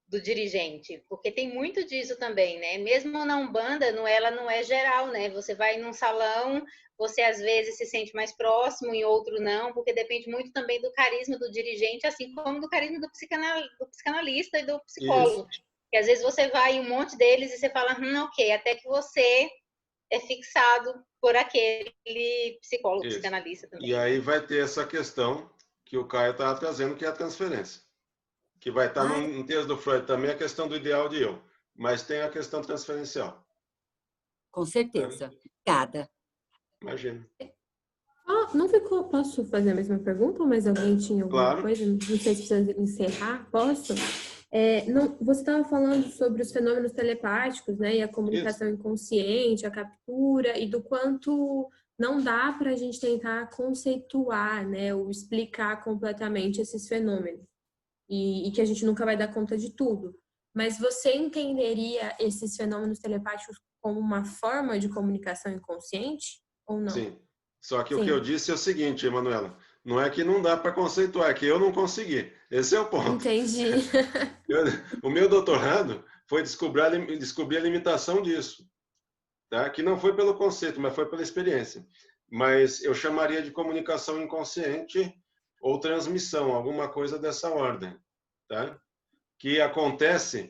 Do dirigente, porque tem muito disso também, né? Mesmo na Umbanda, ela não é geral, né? Você vai num salão, você às vezes se sente mais próximo, em outro não, porque depende muito também do carisma do dirigente, assim como do carisma do psicanalista e do psicólogo. Isso. Que às vezes você vai em um monte deles e você fala, ok, até que você é fixado por aquele psicólogo, Isso. psicanalista também. E aí vai ter essa questão que o Caio está trazendo, que é a transferência. Que vai estar no texto do Freud também, a questão do ideal de eu. Mas tem a questão transferencial. Com certeza. Obrigada. Imagina. Não ficou... Posso fazer a mesma pergunta? Ou mais alguém tinha alguma coisa? Não sei se precisa encerrar. Posso? Você estava falando sobre os fenômenos telepáticos, né? E a comunicação inconsciente, a captura, e do quanto não dá para a gente tentar conceituar, né? Ou explicar completamente esses fenômenos. E que a gente nunca vai dar conta de tudo. Mas você entenderia esses fenômenos telepáticos como uma forma de comunicação inconsciente ou não? Sim. Só que o que eu disse é o seguinte, Emanuela, não é que não dá para conceituar, é que eu não consegui. Esse é o ponto. Entendi. O meu doutorado foi descobrir a limitação disso, tá? Que não foi pelo conceito, mas foi pela experiência. Mas eu chamaria de comunicação inconsciente ou transmissão, alguma coisa dessa ordem, tá? Que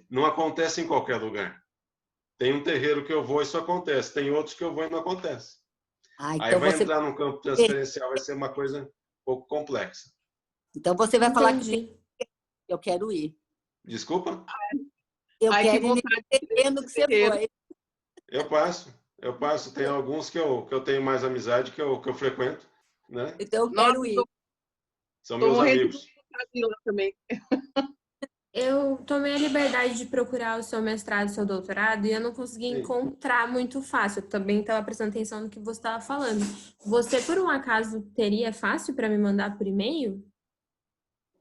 não acontece em qualquer lugar. Tem um terreiro que eu vou e isso acontece, tem outros que eu vou e não acontece. Então aí vai entrar no campo transferencial, vai ser uma coisa um pouco complexa. Então você vai falar que eu quero ir. Desculpa? Eu quero ir entendendo que você foi. Eu passo. Tem alguns que eu tenho mais amizade, que eu frequento, né? Então eu quero ir. São meus amigos. Também. Eu tomei a liberdade de procurar o seu mestrado e seu doutorado e eu não consegui encontrar muito fácil. Eu também estava prestando atenção no que você estava falando. Você, por um acaso, teria fácil para me mandar por e-mail?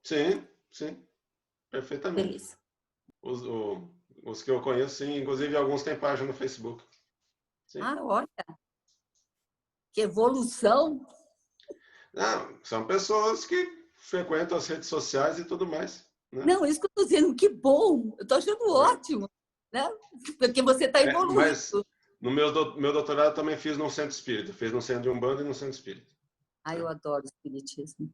Sim. Perfeitamente. Beleza. Os que eu conheço, sim. Inclusive, alguns têm página no Facebook. Sim. Olha! Que evolução! Não, são pessoas que frequentam as redes sociais e tudo mais. Né? Não, isso que eu estou dizendo, que bom! Eu estou achando ótimo, né? Porque você está evoluindo. Mas no meu doutorado também fiz num centro espírita. Fiz no centro de Umbanda e no centro espírita. Eu adoro o espiritismo.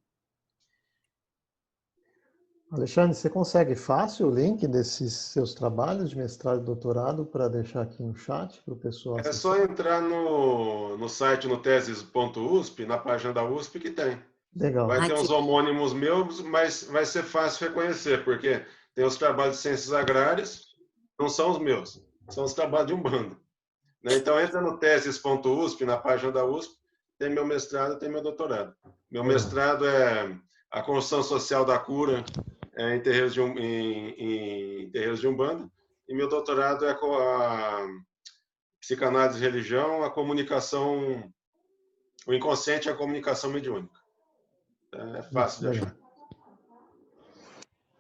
Alexandre, você consegue fácil o link desses seus trabalhos de mestrado e doutorado para deixar aqui no chat para o pessoal acessar? É só entrar no site, no teses.usp, na página da USP que tem. Legal. Vai ter uns homônimos meus, mas vai ser fácil reconhecer, porque tem os trabalhos de ciências agrárias, não são os meus, são os trabalhos de Umbanda. Então, entra no teses.usp, na página da USP, tem meu mestrado, tem meu doutorado. Meu mestrado é a construção social da cura em terreiros de Umbanda, e meu doutorado é a psicanálise e religião, a comunicação, o inconsciente e a comunicação mediúnica. É fácil de achar.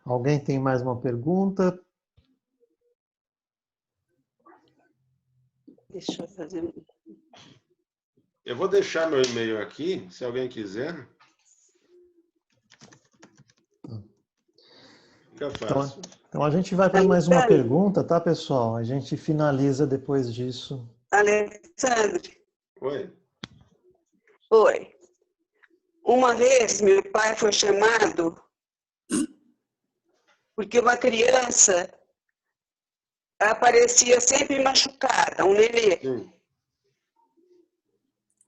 Alguém tem mais uma pergunta? Deixa eu fazer. Eu vou deixar meu e-mail aqui, se alguém quiser. Fica fácil. Então a gente vai para mais uma pergunta, tá, pessoal? A gente finaliza depois disso. Alexandre. Oi. Oi. Uma vez meu pai foi chamado porque uma criança aparecia sempre machucada, um nenê. Sim.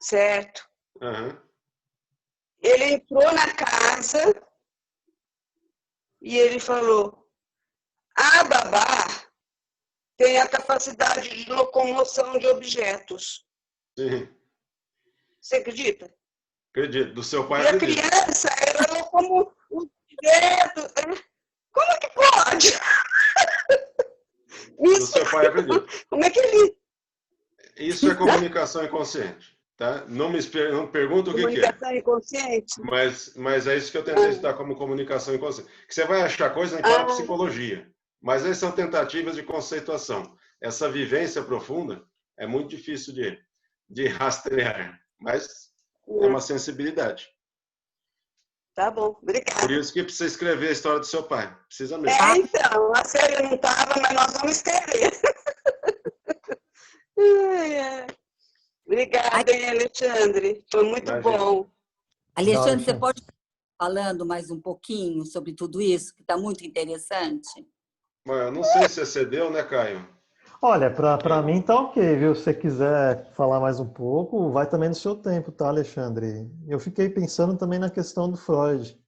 Certo? Uhum. Ele entrou na casa e ele falou: a babá tem a capacidade de locomoção de objetos. Sim. Você acredita? Acredito. Do seu pai, E a acredito. criança, ela locomoveu objetos. Como é que pode? Do seu pai, acredito. Como é que ele... Isso é comunicação inconsciente. Tá? Não pergunta o que é. Comunicação inconsciente? Mas é isso que eu tentei citar como comunicação inconsciente. Que você vai achar coisa em parapsicologia. Mas essas são tentativas de conceituação. Essa vivência profunda é muito difícil de rastrear. Mas é uma sensibilidade. Tá bom, obrigada. Por isso que precisa escrever a história do seu pai. Precisa mesmo. Então, a série não estava, mas nós vamos escrever. Obrigada, hein, Alexandre. Foi muito bom. Alexandre, você pode estar falando mais um pouquinho sobre tudo isso, que está muito interessante? Eu não sei se excedeu, né, Caio? Olha, para mim tá ok, viu? Se você quiser falar mais um pouco, vai também no seu tempo, tá, Alexandre? Eu fiquei pensando também na questão do Freud.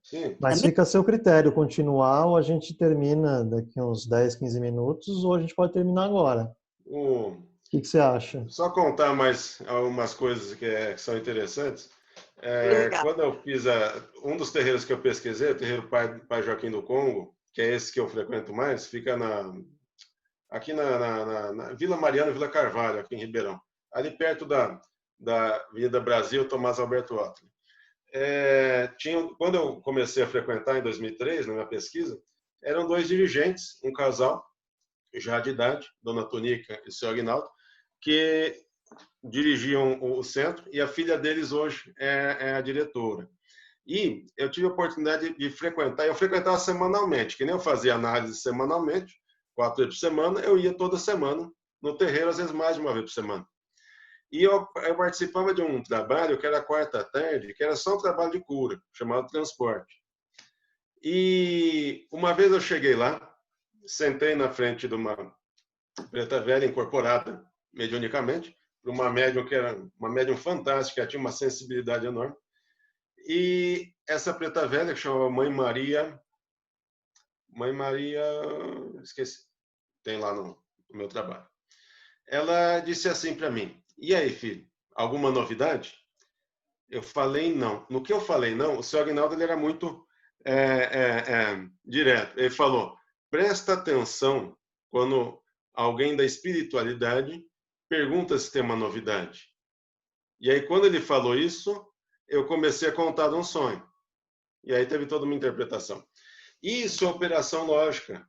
Sim. Mas fica a seu critério, continuar ou a gente termina daqui uns 10, 15 minutos, ou a gente pode terminar agora. O que você acha? Só contar mais algumas coisas que são interessantes. Quando eu fiz um dos terreiros que eu pesquisei, o terreiro Pai Joaquim do Congo, que é esse que eu frequento mais, fica aqui na Vila Mariana, Vila Carvalho, aqui em Ribeirão. Ali perto da Avenida Brasil, Tomás Alberto Ottoli. Quando eu comecei a frequentar, em 2003, na minha pesquisa, eram 2 dirigentes, um casal, já de idade, Dona Tonica e o Sr. Aguinaldo, que dirigiam o centro, e a filha deles hoje é a diretora. E eu tive a oportunidade de frequentar, eu frequentava semanalmente, que nem eu fazia análise semanalmente, 4 vezes por semana, eu ia toda semana no terreiro, às vezes mais de uma vez por semana. E eu participava de um trabalho, que era quarta tarde, que era só um trabalho de cura, chamado transporte. E uma vez eu cheguei lá, sentei na frente de uma preta velha incorporada, mediunicamente, para uma médium que era uma médium fantástica, tinha uma sensibilidade enorme. E essa preta velha, que chamava Mãe Maria, esqueci, tem lá no meu trabalho. Ela disse assim para mim: e aí, filho, alguma novidade? Eu falei não. No que eu falei não, o Sr. Aguinaldo ele era muito direto. Ele falou: presta atenção quando alguém da espiritualidade pergunta se tem uma novidade. E aí, quando ele falou isso, eu comecei a contar de um sonho. E aí teve toda uma interpretação. Isso é operação lógica,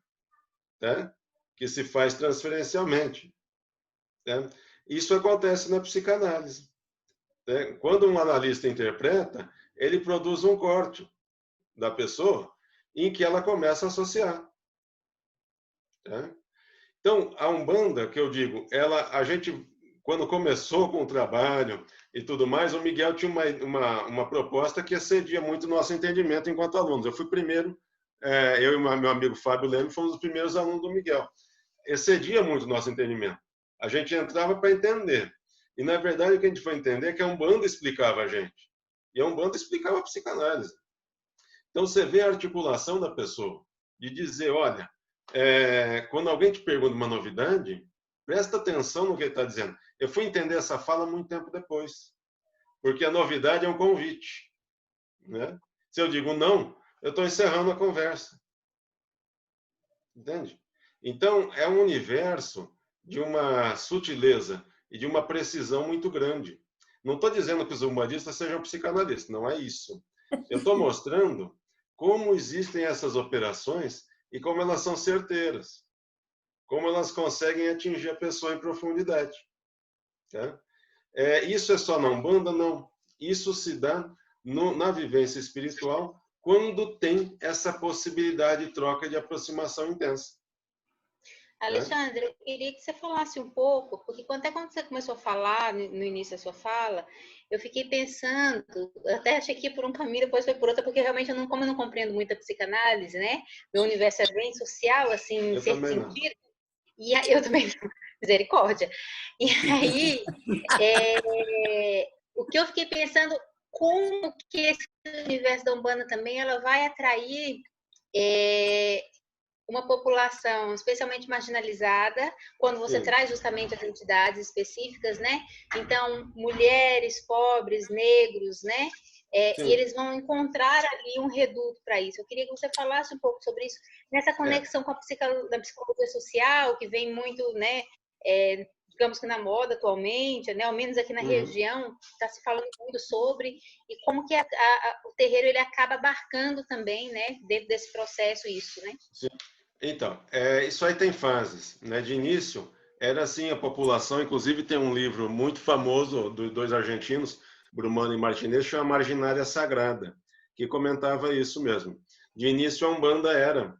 tá? Que se faz transferencialmente. Tá? Isso acontece na psicanálise. Tá? Quando um analista interpreta, ele produz um corte da pessoa em que ela começa a associar. Tá? Então, a Umbanda, que eu digo, a gente, quando começou com o trabalho e tudo mais, o Miguel tinha uma proposta que excedia muito o nosso entendimento enquanto alunos. Eu fui primeiro, eu e meu amigo Fábio Leme fomos os primeiros alunos do Miguel. Excedia muito o nosso entendimento. A gente entrava para entender. E, na verdade, o que a gente foi entender é que a Umbanda explicava a gente. E a Umbanda explicava a psicanálise. Então, você vê a articulação da pessoa, de dizer, olha, quando alguém te pergunta uma novidade, presta atenção no que ele está dizendo. Eu fui entender essa fala muito tempo depois, porque a novidade é um convite. Né? Se eu digo não, eu estou encerrando a conversa. Entende? Então, é um universo de uma sutileza e de uma precisão muito grande. Não estou dizendo que os umbandistas sejam psicanalistas, não é isso. Eu estou mostrando como existem essas operações e como elas são certeiras, como elas conseguem atingir a pessoa em profundidade. Tá? Isso é só na Umbanda? Não. Isso se dá na vivência espiritual quando tem essa possibilidade de troca, de aproximação intensa. Alexandre, eu queria que você falasse um pouco, porque quando você começou a falar no início da sua fala, eu fiquei pensando, eu até achei que ia por um caminho, depois foi por outro, porque realmente como eu não compreendo muito a psicanálise, né? Meu universo é bem social, assim, em certo sentido. E aí, eu também, misericórdia. E aí, o que eu fiquei pensando, como que esse universo da Umbanda também, ela vai atrair uma população especialmente marginalizada, quando você traz justamente as entidades específicas, né? Então, mulheres, pobres, negros, né? E eles vão encontrar ali um reduto para isso. Eu queria que você falasse um pouco sobre isso, nessa conexão com a psicologia social, que vem muito, né? Digamos que na moda atualmente, né? Ao menos aqui na região, está se falando muito sobre, e como que o terreiro ele acaba abarcando também, né? Dentro desse processo isso, né? Sim. Então, isso aí tem fases, né? De início, era assim a população, inclusive tem um livro muito famoso dos dois argentinos, Brumano e Martinez, chama Marginária Sagrada, que comentava isso mesmo. De início, a Umbanda era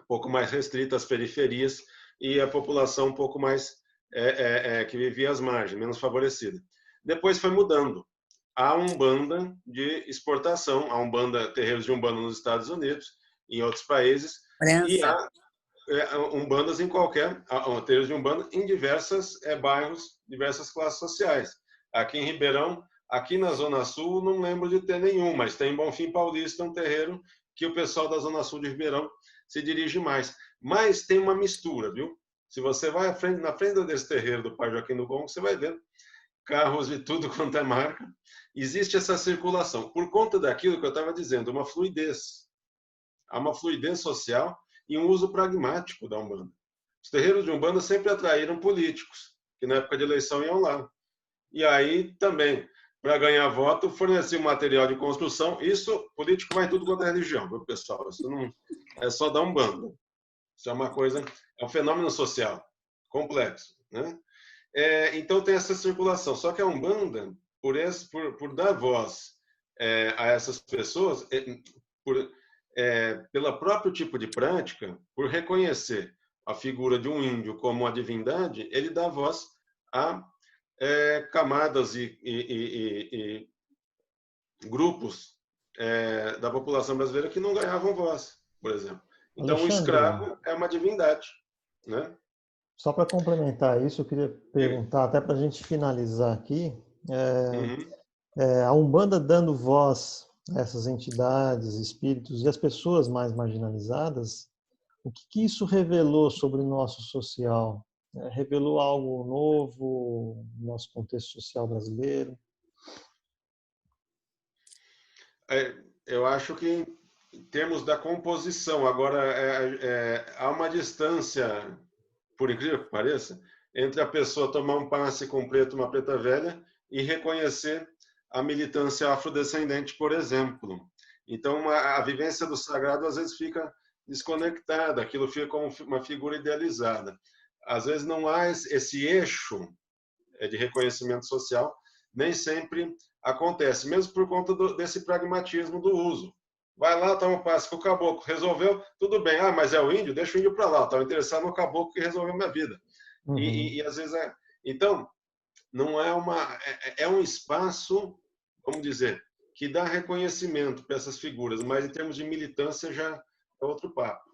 um pouco mais restrita às periferias e a população um pouco mais que vivia às margens, menos favorecida. Depois foi mudando. Há Umbanda de exportação, há terreiros de Umbanda nos Estados Unidos, em outros países, e há umbandas em terreiros de Umbanda em diversos bairros, diversas classes sociais. Aqui em Ribeirão, aqui na Zona Sul, não lembro de ter nenhum, mas tem em Bonfim Paulista um terreiro que o pessoal da Zona Sul de Ribeirão se dirige mais. Mas tem uma mistura, viu? Se você vai na frente desse terreiro do Pai Joaquim do Gongo, você vai ver carros de tudo quanto é marca. Existe essa circulação. Por conta daquilo que eu estava dizendo, uma fluidez. Há uma fluidez social e um uso pragmático da Umbanda. Os terreiros de Umbanda sempre atraíram políticos, que na época de eleição iam lá. E aí também, para ganhar voto, forneciam material de construção. Isso, político vai em tudo quanto é religião, viu, pessoal? Isso não é só da Umbanda. Isso é uma coisa, é um fenômeno social complexo, né? Então tem essa circulação. Só que a Umbanda, por dar voz a essas pessoas, pelo próprio tipo de prática, por reconhecer a figura de um índio como uma divindade, ele dá voz a camadas e grupos da população brasileira que não ganhavam voz, por exemplo. Então, Alexandre, o escravo é uma divindade, né? Só para complementar isso, eu queria perguntar, até para a gente finalizar aqui, a Umbanda dando voz a essas entidades, espíritos e as pessoas mais marginalizadas, o que isso revelou sobre o nosso social? Revelou algo novo no nosso contexto social brasileiro? Eu acho que em termos da composição, agora há uma distância, por incrível que pareça, entre a pessoa tomar um passe com preto, uma preta velha, e reconhecer a militância afrodescendente, por exemplo. Então, a vivência do sagrado às vezes fica desconectada, aquilo fica como uma figura idealizada. Às vezes não há esse eixo de reconhecimento social, nem sempre acontece, mesmo por conta desse pragmatismo do uso. Vai lá, toma um passe com o caboclo, resolveu, tudo bem. Ah, mas é o índio? Deixa o índio para lá. Estava interessado no caboclo que resolveu minha vida. E às vezes Então, não é um espaço, vamos dizer, que dá reconhecimento para essas figuras, mas em termos de militância já é outro papo.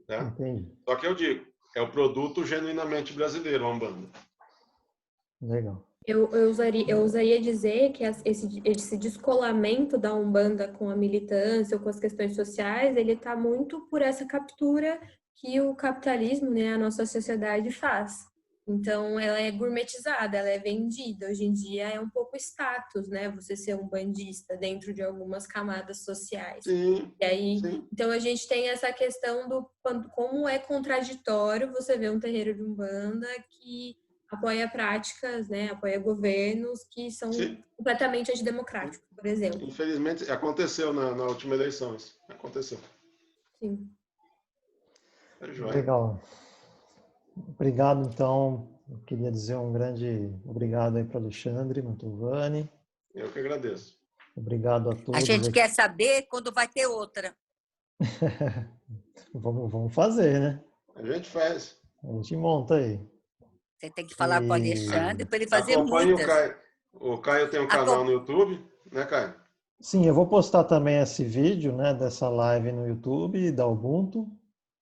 Tá? Entendi. Só que eu digo, é o produto genuinamente brasileiro, a Umbanda. Legal. Eu ousaria dizer que esse descolamento da Umbanda com a militância ou com as questões sociais, ele está muito por essa captura que o capitalismo, né, a nossa sociedade faz. Então, ela é gourmetizada, ela é vendida. Hoje em dia é um pouco status, né, você ser um bandista dentro de algumas camadas sociais. Sim, e aí, sim. Então, a gente tem essa questão do como é contraditório você ver um terreiro de Umbanda que apoia práticas, né, apoia governos que são completamente antidemocráticos, por exemplo. Infelizmente, aconteceu na última eleição isso. Aconteceu. Sim. Legal. Obrigado, então, Eu queria dizer um grande obrigado aí para Alexandre Mantovani. Eu que agradeço. Obrigado a todos. A gente aqui. quer saber quando vai ter outra. Vamos fazer, né? A gente faz. A gente monta aí. Você tem que falar com o Alexandre para ele fazer Acompanhe muitas. o Caio. O Caio tem um canal no YouTube, né, Caio? Sim, eu vou postar também esse vídeo, né, dessa live no YouTube da Ubuntu,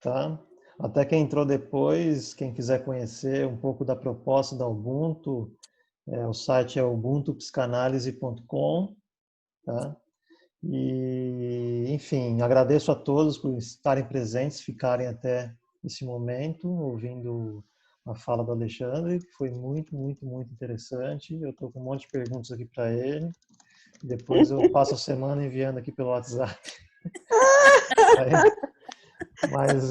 tá? Até quem entrou depois, quem quiser conhecer um pouco da proposta da Ubuntu, o site é ubuntupsicanalise.com, tá? E, enfim, agradeço a todos por estarem presentes, ficarem até esse momento, ouvindo a fala do Alexandre, que foi muito, muito, muito interessante. Eu estou com um monte de perguntas aqui para ele. Depois eu passo a semana enviando aqui pelo WhatsApp. Mas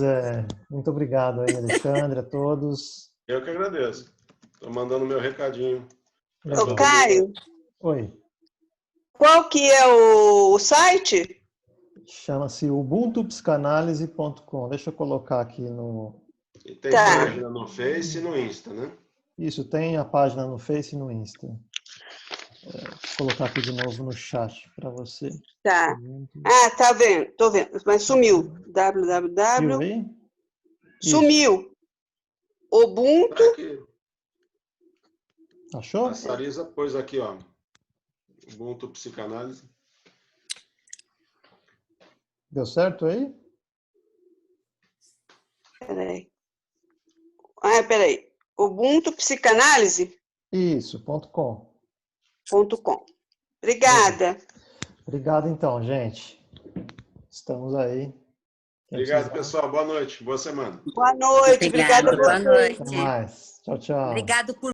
muito obrigado aí, Alexandre, a todos. Eu que agradeço. Estou mandando meu recadinho. Ô, Caio. Oi. Qual que é o site? Chama-se ubuntupsicanalise.com. Deixa eu colocar aqui no... E tem página no Face e no Insta, né? Isso, tem a página no Face e no Insta. Vou colocar aqui de novo no chat para você. Tá. Ah, tá vendo. Tô vendo. Mas sumiu. www. Sumiu. Ubuntu. Achou? A Sarisa pôs aqui, ó. Ubuntu Psicanálise. Deu certo aí? Peraí. Peraí. Ubuntu Psicanálise? Isso, .com. .com. Obrigada. Obrigado, então, gente. Estamos aí. Obrigado, pessoal. Boa noite. Boa semana. Boa noite. Obrigada a Boa vocês. noite. Até mais. Tchau, tchau. Obrigado por